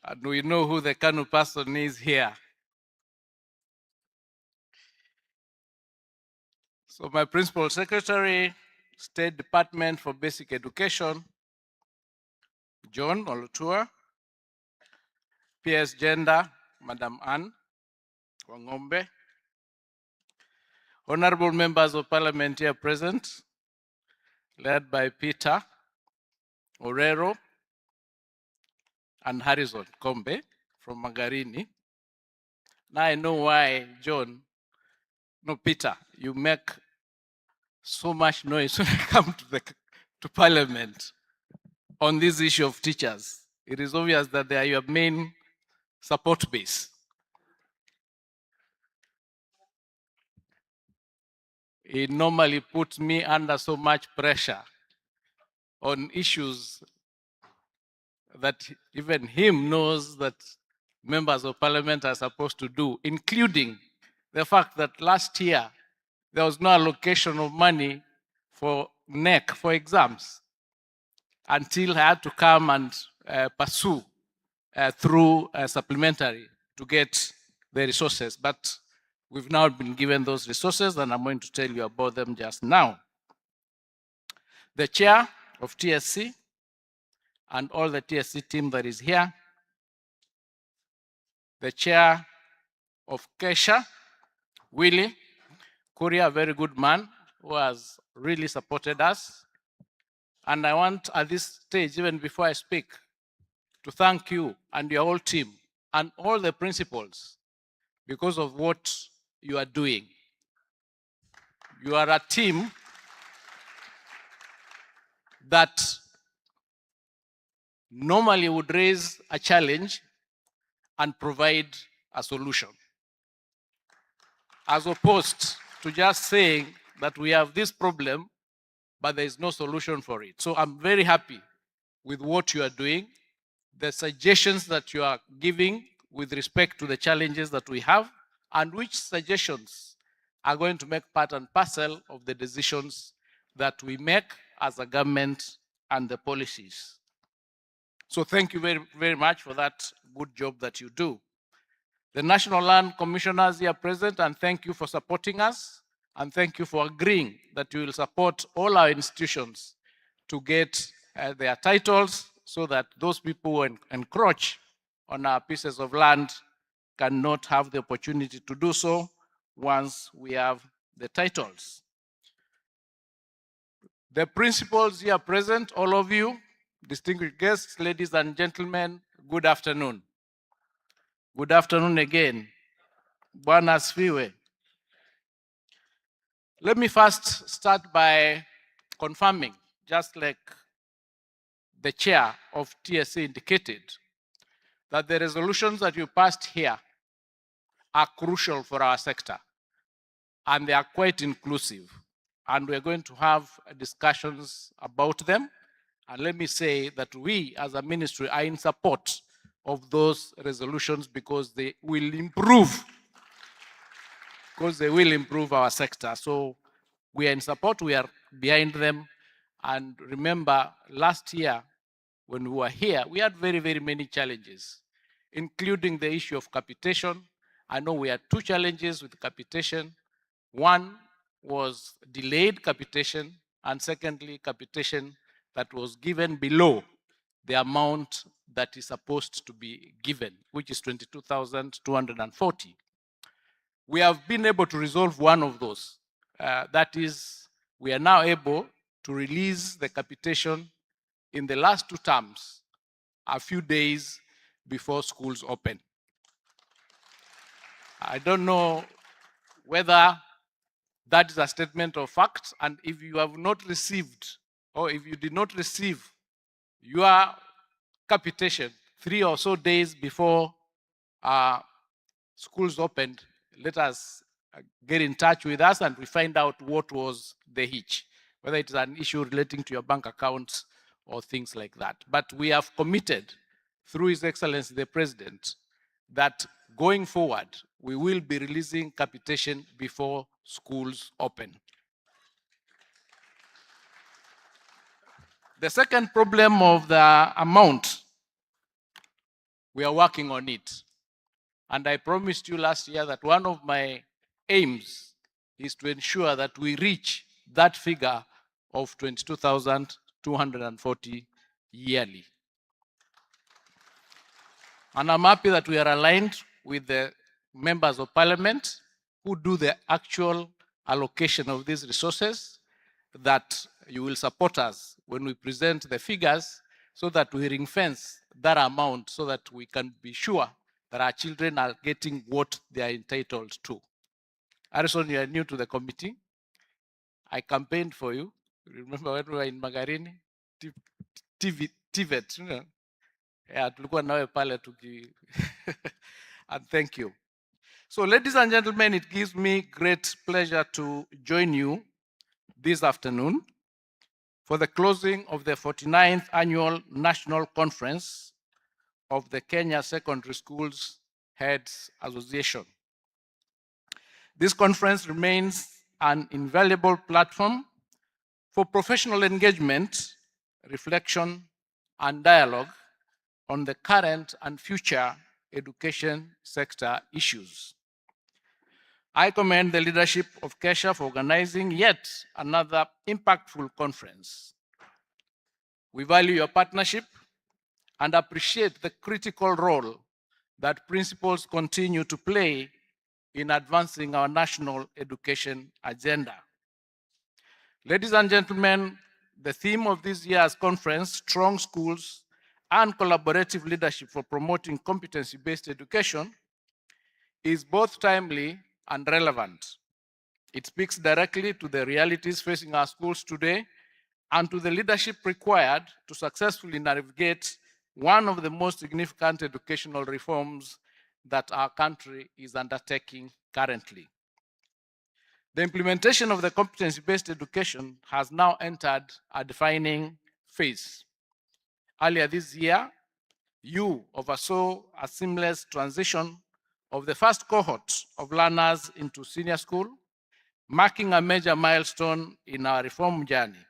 Speaker 6: And we know who the Kanu person is here. So my principal secretary, State Department for Basic Education, John Olutua. PS Gender, Madam Anne Wangombe. Honorable members of parliament here present, led by Peter Orero and Harrison Kombe from Magarini. Now I know why, John, no, Peter, you make so much noise when I come to parliament on this issue of teachers. It is obvious that they are your main support base. It normally puts me under so much pressure on issues that even him knows that members of parliament are supposed to do, including the fact that last year there was no allocation of money for NEC, for exams, until I had to come and pursue through supplementary to get the resources. But we've now been given those resources, and I'm going to tell you about them just now. The chair of TSC and all the TSC team that is here, the chair of KESHA, Willie Kuria, a very good man who has really supported us. And I want at this stage, even before I speak, to thank you and your whole team and all the principals because of what you are doing. You are a team that normally would raise a challenge and provide a solution, as opposed to just saying that we have this problem, but there is no solution for it. So I'm very happy with what you are doing, the suggestions that you are giving with respect to the challenges that we have, and which suggestions are going to make part and parcel of the decisions that we make as a government and the policies. So thank you very, very much for that good job that you do. The National Land Commissioners here present, and thank you for supporting us, and thank you for agreeing that you will support all our institutions to get their titles so that those people who encroach on our pieces of land cannot have the opportunity to do so once we have the titles. The principals here present, all of you, distinguished guests, ladies and gentlemen, good afternoon. Good afternoon again. Bwana asifiwe. Let me first start by confirming, just like the chair of TSC indicated, that the resolutions that you passed here are crucial for our sector, and they are quite inclusive. And we're going to have discussions about them. And let me say that we as a ministry are in support of those resolutions because they will improve our sector. So we are in support, we are behind them. And remember, last year when we were here, we had very, very many challenges, including the issue of capitation. I know we had two challenges with capitation. One was delayed capitation, and secondly, capitation that was given below the amount that is supposed to be given, which is 22,240. We have been able to resolve one of those. That is, we are now able to release the capitation in the last two terms, a few days before schools open. I don't know whether that is a statement of fact, and if you have not received, or if you did not receive your capitation 3 or so days before schools opened, let us get in touch with us and we find out what was the hitch, whether it is an issue relating to your bank accounts or things like that. But we have committed through His Excellency the President that going forward, we will be releasing capitation before schools open. The second problem of the amount, we are working on it. And I promised you last year that one of my aims is to ensure that we reach that figure of 22,240 yearly. And I'm happy that we are aligned with the members of parliament who do the actual allocation of these resources, that you will support us when we present the figures so that we ring fence that amount so that we can be sure that our children are getting what they are entitled to. Harrison, you are new to the committee. I campaigned for you. Remember when we were in Magarini? TVET, you know? Yeah, tulikuwa nawe pale tuki. And thank you. So, ladies and gentlemen, it gives me great pleasure to join you this afternoon for the closing of the 49th Annual National Conference of the Kenya Secondary Schools Heads Association. This conference remains an invaluable platform for professional engagement, reflection, and dialogue on the current and future education sector issues. I commend the leadership of KESHA for organizing yet another impactful conference. We value your partnership and appreciate the critical role that principals continue to play in advancing our national education agenda. Ladies and gentlemen, the theme of this year's conference, Strong Schools and Collaborative Leadership for Promoting Competency-Based Education, is both timely and relevant. It speaks directly to the realities facing our schools today and to the leadership required to successfully navigate one of the most significant educational reforms that our country is undertaking currently. The implementation of the competency-based education has now entered a defining phase. Earlier this year, you oversaw a seamless transition of the first cohort of learners into senior school, marking a major milestone in our reform journey.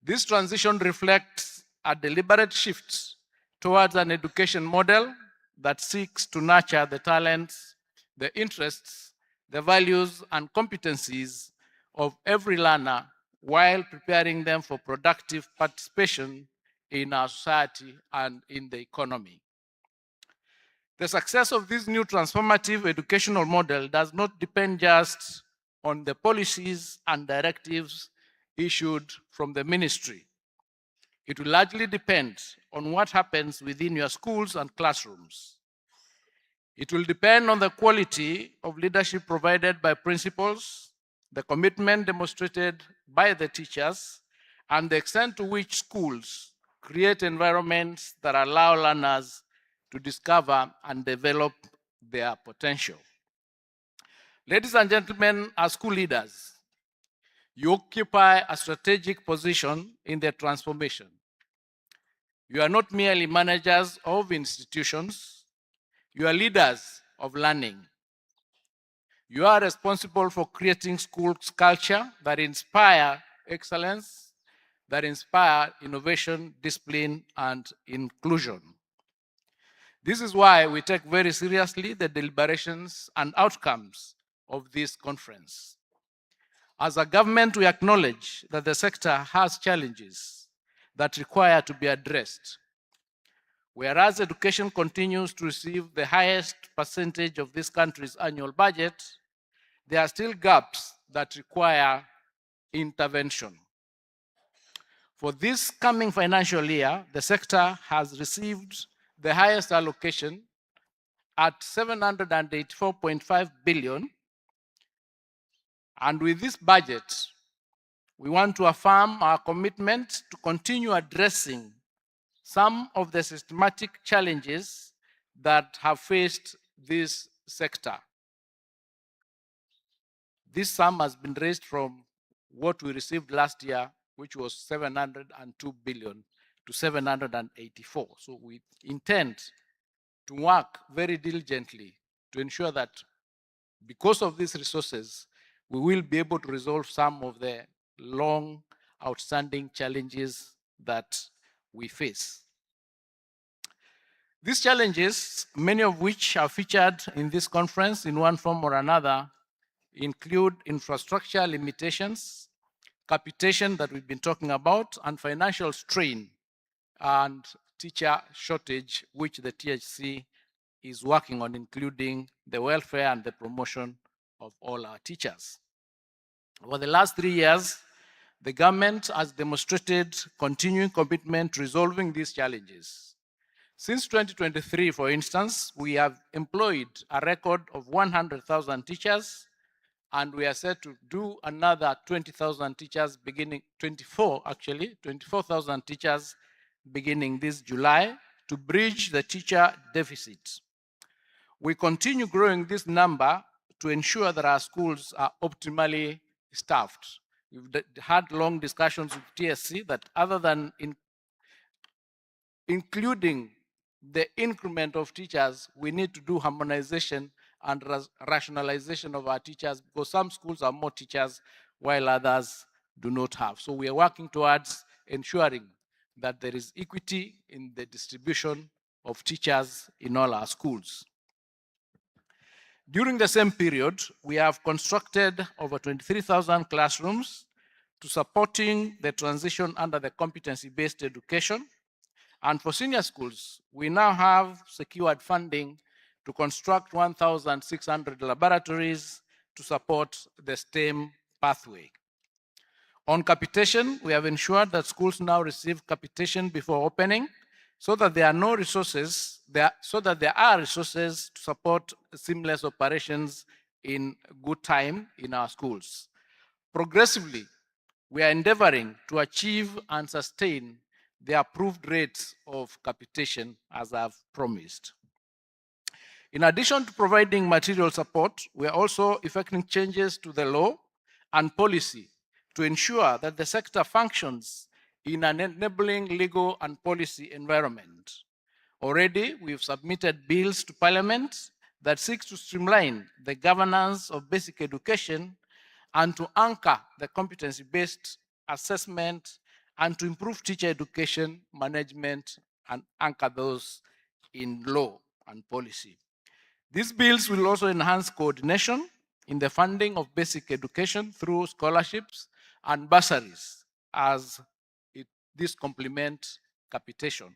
Speaker 6: This transition reflects a deliberate shift towards an education model that seeks to nurture the talents, the interests, the values, and competencies of every learner while preparing them for productive participation in our society and in the economy. The success of this new transformative educational model does not depend just on the policies and directives issued from the ministry. It will largely depend on what happens within your schools and classrooms. It will depend on the quality of leadership provided by principals, the commitment demonstrated by the teachers, and the extent to which schools create environments that allow learners to discover and develop their potential. Ladies and gentlemen, as school leaders, you occupy a strategic position in the transformation. You are not merely managers of institutions, you are leaders of learning. You are responsible for creating schools culture that inspire excellence, that inspire innovation, discipline, and inclusion. This is why we take very seriously the deliberations and outcomes of this conference. As a government, we acknowledge that the sector has challenges that require to be addressed. Whereas education continues to receive the highest percentage of this country's annual budget, there are still gaps that require intervention. For this coming financial year, the sector has received the highest allocation at 784.5 billion. And with this budget, we want to affirm our commitment to continue addressing some of the systematic challenges that have faced this sector. This sum has been raised from what we received last year, which was 702 billion to 784. So we intend to work very diligently to ensure that because of these resources, we will be able to resolve some of the long outstanding challenges that we face. These challenges, many of which are featured in this conference in one form or another, include infrastructure limitations, capitation that we've been talking about, and financial strain and teacher shortage, which the THC is working on, including the welfare and the promotion of all our teachers. Over the last 3 years, the government has demonstrated continuing commitment to resolving these challenges. Since 2023, for instance, we have employed a record of 100,000 teachers, and we are set to do another 20,000 teachers beginning, 24,000 teachers beginning this July to bridge the teacher deficit. We continue growing this number to ensure that our schools are optimally staffed. We've had long discussions with TSC that other than including the increment of teachers, we need to do harmonization and rationalization of our teachers, because some schools have more teachers while others do not have. So we are working towards ensuring that there is equity in the distribution of teachers in all our schools. During the same period, we have constructed over 23,000 classrooms to supporting the transition under the competency-based education. And for senior schools, we now have secured funding to construct 1,600 laboratories to support the STEM pathway. On capitation, we have ensured that schools now receive capitation before opening, so that there are resources to support seamless operations in good time in our schools. Progressively, we are endeavoring to achieve and sustain the approved rates of capitation as I've promised. In addition to providing material support, we are also effecting changes to the law and policy to ensure that the sector functions in an enabling legal and policy environment. Already, we've submitted bills to Parliament that seeks to streamline the governance of basic education and to anchor the competency-based assessment and to improve teacher education management and anchor those in law and policy. These bills will also enhance coordination in the funding of basic education through scholarships and bursaries, as this complement capitation.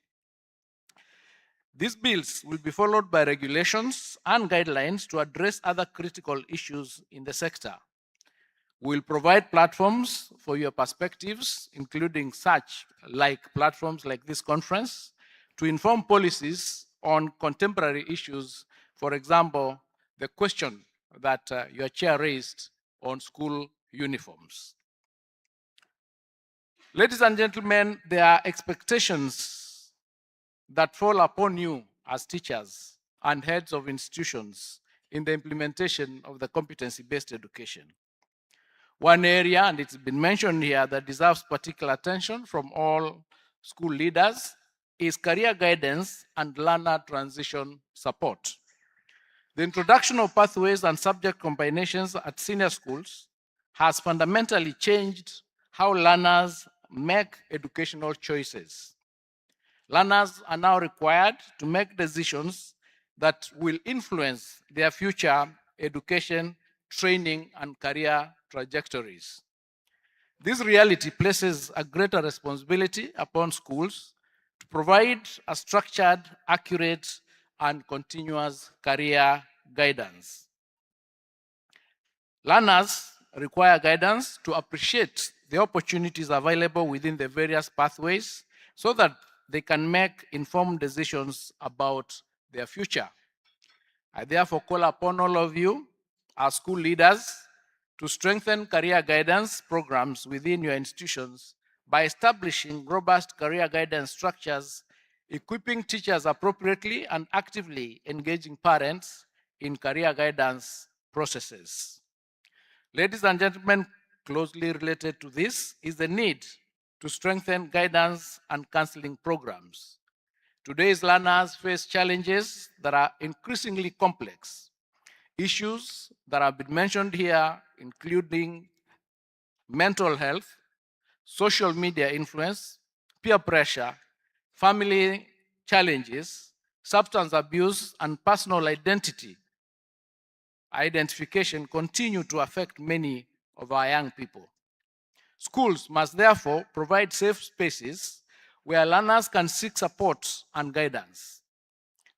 Speaker 6: These bills will be followed by regulations and guidelines to address other critical issues in the sector. We'll provide platforms for your perspectives, including platforms like this conference, to inform policies on contemporary issues. For example, the question that your chair raised on school uniforms. Ladies and gentlemen, there are expectations that fall upon you as teachers and heads of institutions in the implementation of the competency-based education. One area, and it's been mentioned here, that deserves particular attention from all school leaders is career guidance and learner transition support. The introduction of pathways and subject combinations at senior schools has fundamentally changed how learners make educational choices. Learners are now required to make decisions that will influence their future education, training, and career trajectories. This reality places a greater responsibility upon schools to provide a structured, accurate, and continuous career guidance. Learners require guidance to appreciate the opportunities available within the various pathways so that they can make informed decisions about their future. I therefore call upon all of you, our school leaders, to strengthen career guidance programs within your institutions by establishing robust career guidance structures, equipping teachers appropriately, and actively engaging parents in career guidance processes. Ladies and gentlemen, closely related to this is the need to strengthen guidance and counseling programs. Today's learners face challenges that are increasingly complex. Issues that have been mentioned here, including mental health, social media influence, peer pressure, family challenges, substance abuse, and personal identification continue to affect many of our young people. Schools must therefore provide safe spaces where learners can seek support and guidance.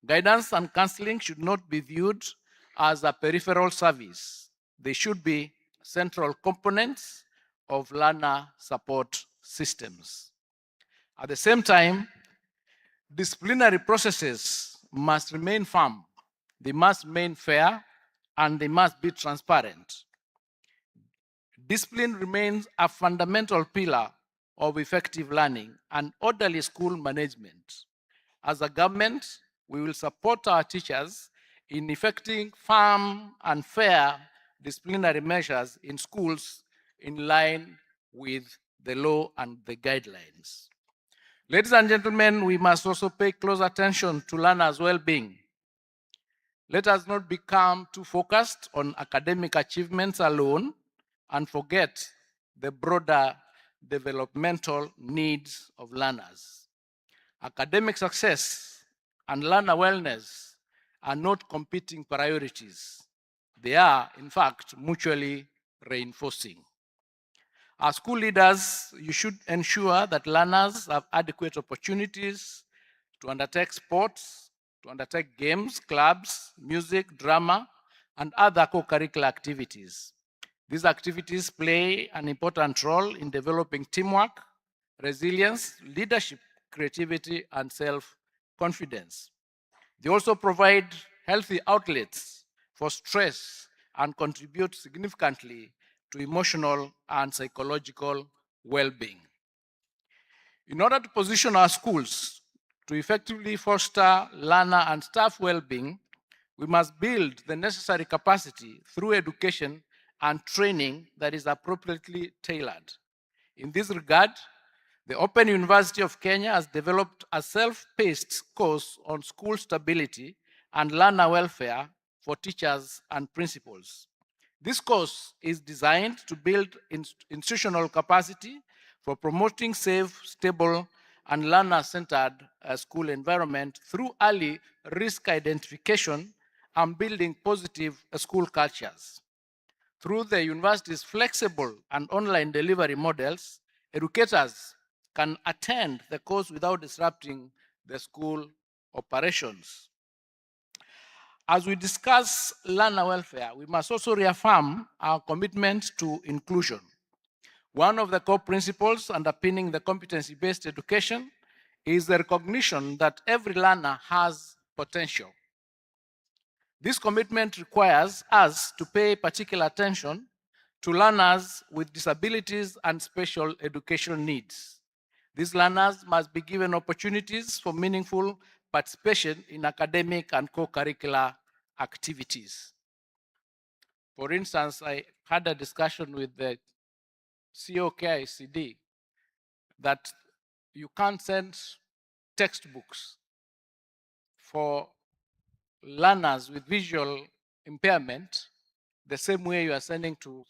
Speaker 6: Guidance and counseling should not be viewed as a peripheral service. They should be central components of learner support systems. At the same time, disciplinary processes must remain firm, they must remain fair, and they must be transparent. Discipline remains a fundamental pillar of effective learning and orderly school management. As a government, we will support our teachers in effecting firm and fair disciplinary measures in schools in line with the law and the guidelines. Ladies and gentlemen, we must also pay close attention to learners' well-being. Let us not become too focused on academic achievements alone and forget the broader developmental needs of learners. Academic success and learner wellness are not competing priorities. They are, in fact, mutually reinforcing. As school leaders, you should ensure that learners have adequate opportunities to undertake sports, to undertake games, clubs, music, drama, and other co-curricular activities. These activities play an important role in developing teamwork, resilience, leadership, creativity, and self-confidence. They also provide healthy outlets for stress and contribute significantly to emotional and psychological well-being. In order to position our schools to effectively foster learner and staff well-being, we must build the necessary capacity through education and training that is appropriately tailored. In this regard, the Open University of Kenya has developed a self-paced course on school stability and learner welfare for teachers and principals. This course is designed to build institutional capacity for promoting safe, stable, and learner-centered school environment through early risk identification and building positive school cultures. Through the university's flexible and online delivery models, educators can attend the course without disrupting the school operations. As we discuss learner welfare, we must also reaffirm our commitment to inclusion. One of the core principles underpinning the competency-based education is the recognition that every learner has potential. This commitment requires us to pay particular attention to learners with disabilities and special educational needs. These learners must be given opportunities for meaningful participation in academic and co-curricular activities. For instance, I had a discussion with the COKICD that you can't send textbooks for learners with visual impairment the same way you are sending to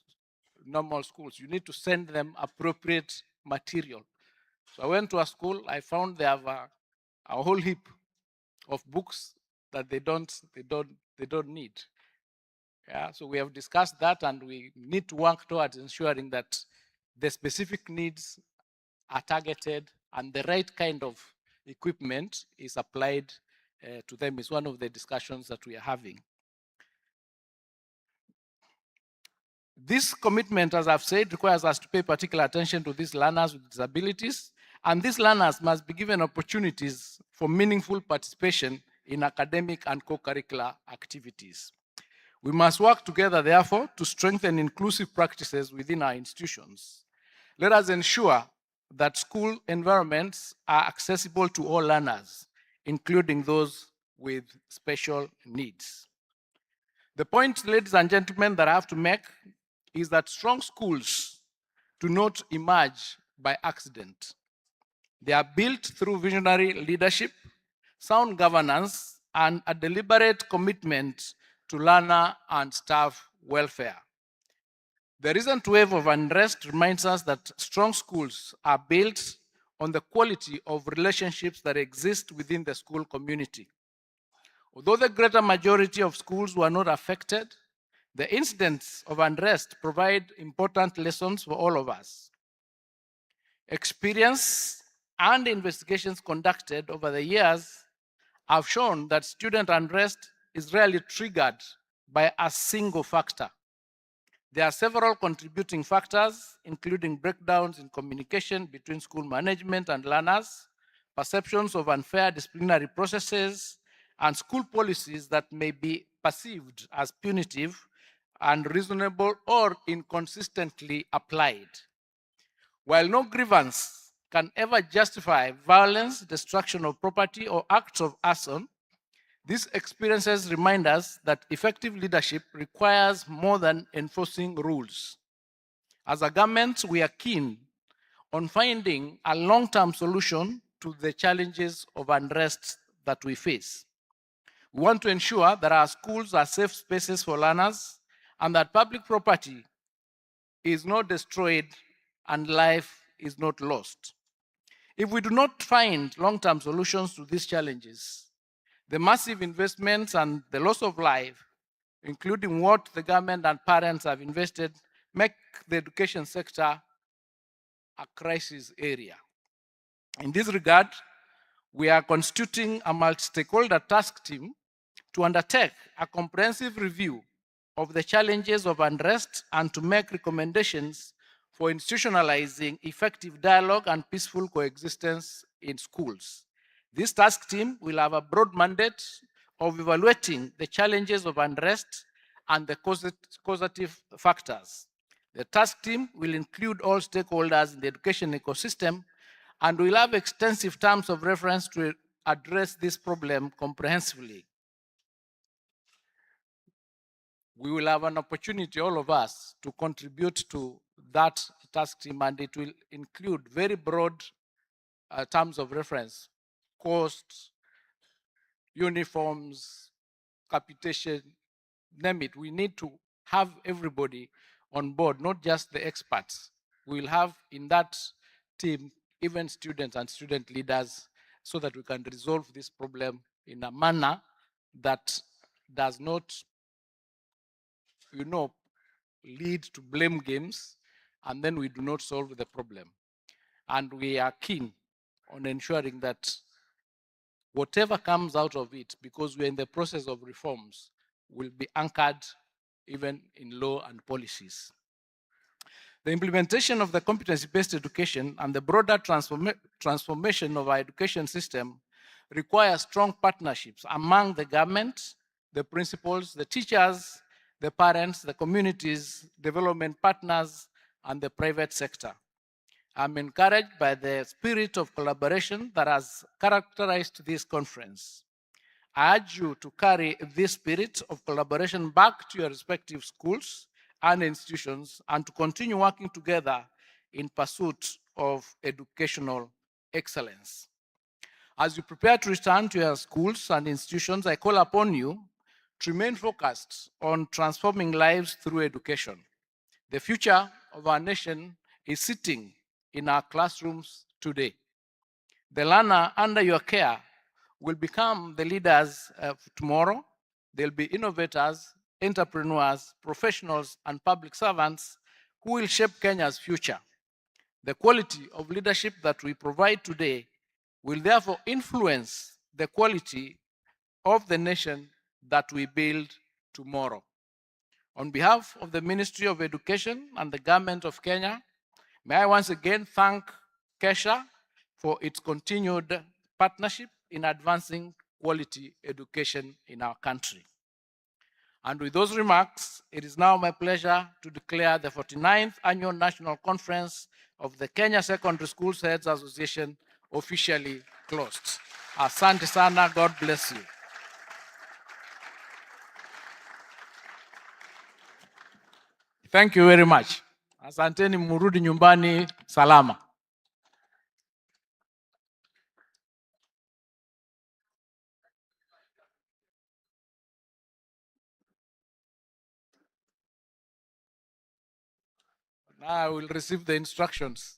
Speaker 6: normal schools. You need to send them appropriate material. So I went to a school, I found they have a whole heap of books that they don't need. Yeah, so we have discussed that, and we need to work towards ensuring that the specific needs are targeted and the right kind of equipment is applied to them. Is one of the discussions that we are having. This commitment, as I've said, requires us to pay particular attention to these learners with disabilities, and these learners must be given opportunities for meaningful participation in academic and co-curricular activities. We must work together, therefore, to strengthen inclusive practices within our institutions. Let us ensure that school environments are accessible to all learners, including those with special needs. The point, ladies and gentlemen, that I have to make is that strong schools do not emerge by accident. They are built through visionary leadership, sound governance, and a deliberate commitment to learner and staff welfare. The recent wave of unrest reminds us that strong schools are built on the quality of relationships that exist within the school community. Although the greater majority of schools were not affected, the incidents of unrest provide important lessons for all of us. Experience and investigations conducted over the years have shown that student unrest is rarely triggered by a single factor. There are several contributing factors, including breakdowns in communication between school management and learners, perceptions of unfair disciplinary processes, and school policies that may be perceived as punitive, unreasonable, or inconsistently applied. While no grievance can ever justify violence, destruction of property, or acts of arson, these experiences remind us that effective leadership requires more than enforcing rules. As a government, we are keen on finding a long-term solution to the challenges of unrest that we face. We want to ensure that our schools are safe spaces for learners and that public property is not destroyed and life is not lost. If we do not find long-term solutions to these challenges, the massive investments and the loss of life, including what the government and parents have invested, make the education sector a crisis area. In this regard, we are constituting a multi-stakeholder task team to undertake a comprehensive review of the challenges of unrest and to make recommendations for institutionalizing effective dialogue and peaceful coexistence in schools. This task team will have a broad mandate of evaluating the challenges of unrest and the causative factors. The task team will include all stakeholders in the education ecosystem and will have extensive terms of reference to address this problem comprehensively. We will have an opportunity, all of us, to contribute to that task team, and it will include very broad terms of reference: costs, uniforms, capitation, name it. We need to have everybody on board, not just the experts. We will have in that team even students and student leaders, so that we can resolve this problem in a manner that does not, lead to blame games, and then we do not solve the problem. And we are keen on ensuring that whatever comes out of it, because we're in the process of reforms, will be anchored even in law and policies. The implementation of the competency-based education and the broader transformation of our education system requires strong partnerships among the government, the principals, the teachers, the parents, the communities, development partners, and the private sector. I'm encouraged by the spirit of collaboration that has characterized this conference. I urge you to carry this spirit of collaboration back to your respective schools and institutions and to continue working together in pursuit of educational excellence. As you prepare to return to your schools and institutions, I call upon you to remain focused on transforming lives through education. The future of our nation is sitting in our classrooms today. The learner under your care will become the leaders of tomorrow. They'll be innovators, entrepreneurs, professionals, and public servants who will shape Kenya's future. The quality of leadership that we provide today will therefore influence the quality of the nation that we build tomorrow. On behalf of the Ministry of Education and the Government of Kenya, may I once again thank KESHA for its continued partnership in advancing quality education in our country. And with those remarks, it is now my pleasure to declare the 49th Annual National Conference of the Kenya Secondary Schools Heads Association officially closed. Asante sana, God bless you. Thank you very much. Asanteni, murudi nyumbani salama. Now I will receive the instructions.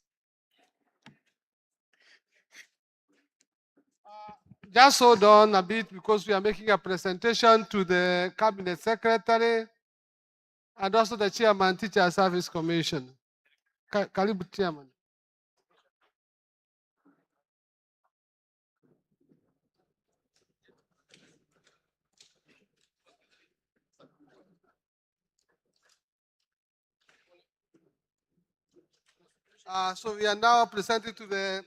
Speaker 3: Just hold on a bit because we are making a presentation to the Cabinet Secretary and also the Chairman Teacher Service Commission. Karibu Chairman. So we are now presenting to the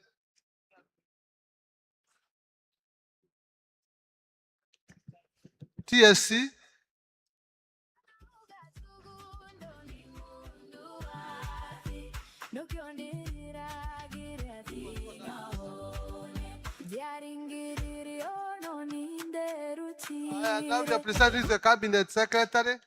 Speaker 3: TSC. Now we are presenting to the Cabinet Secretary.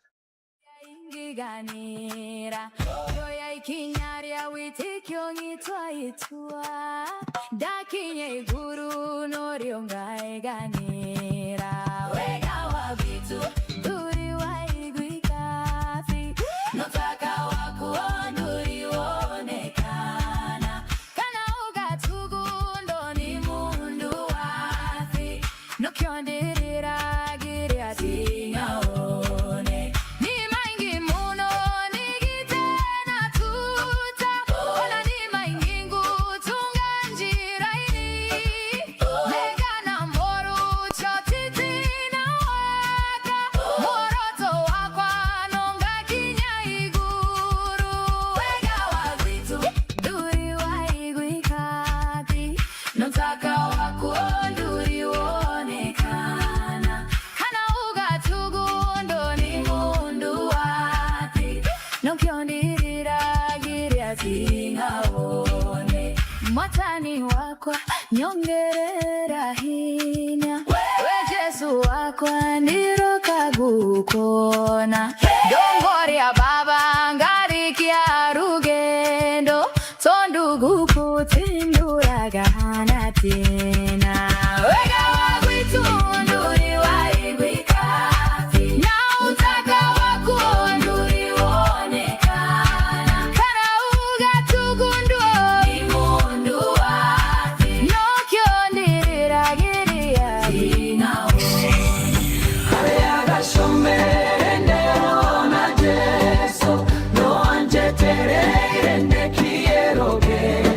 Speaker 7: Mwatani wakwa nyongerera hinya wejesu wakwa ndiroka gukona dongoria baba ngarikia rugendo tondugu kutindura gana tena wega wagwitu nduri waigwikafi na utaka wako nduri wonekana kana ugatugunduo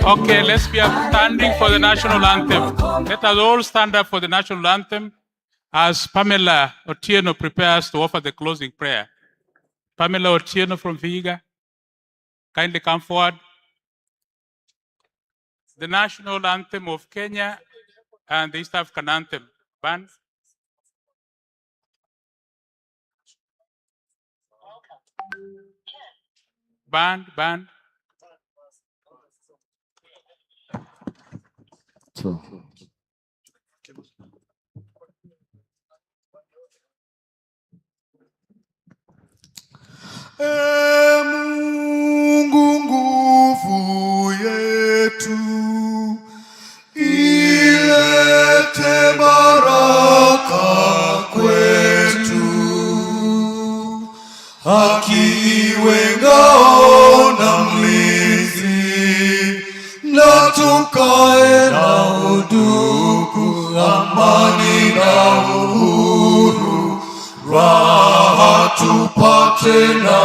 Speaker 2: Okay, let's be standing for the national anthem. Let us all stand up for the national anthem as Pamela Otieno prepares to offer the closing prayer. Pamela Otieno from Vihiga, kindly come forward. The national anthem of Kenya and the East African anthem. Band. Band.
Speaker 8: Mungu nguvu yetu, ilete baraka kwetu, haki iwe ngao na mlinzi, na tukae na udugu, amani na uhuru, raha tupate na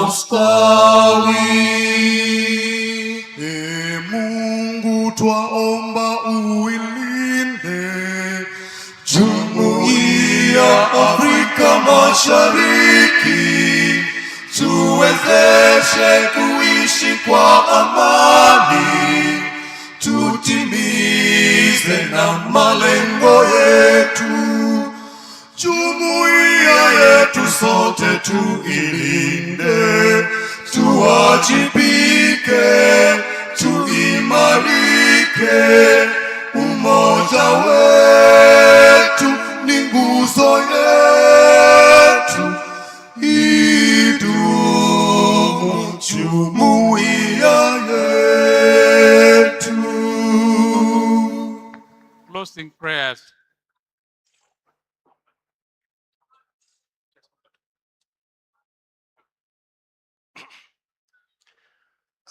Speaker 8: ustawi. Mungu twaomba uilinde Jumuiya Afrika Mashariki, tuwezeshe kuishi kwa amani, tutimize na malengo yetu. Jumuiya yetu sote tuilinde, tuwajibike, tuimarike. Umoja wetu ni nguzo yetu, idumu jumuiya yetu.
Speaker 2: Closing prayers.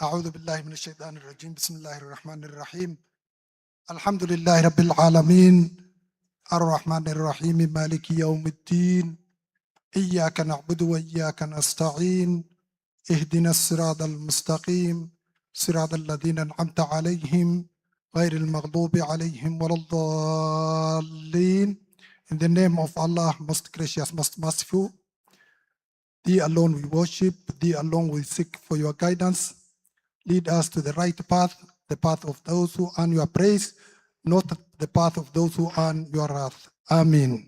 Speaker 18: أعوذ بالله من الشيطان الرجيم. بسم الله الرحمن الرحيم. الحمد لله رب العالمين الرحمن الرحيم مالك يوم الدين. إياك نعبد وإياك نستعين. اهدنا الصراط المستقيم صراط الذين أنعمت عليهم غير المغضوب عليهم ولا الضالين. In the name of Allah, most gracious, most merciful, Thee alone we worship, Thee alone we seek for your guidance. Lead us to the right path, the path of those who earn your praise, not the path of those who earn your wrath. Amen.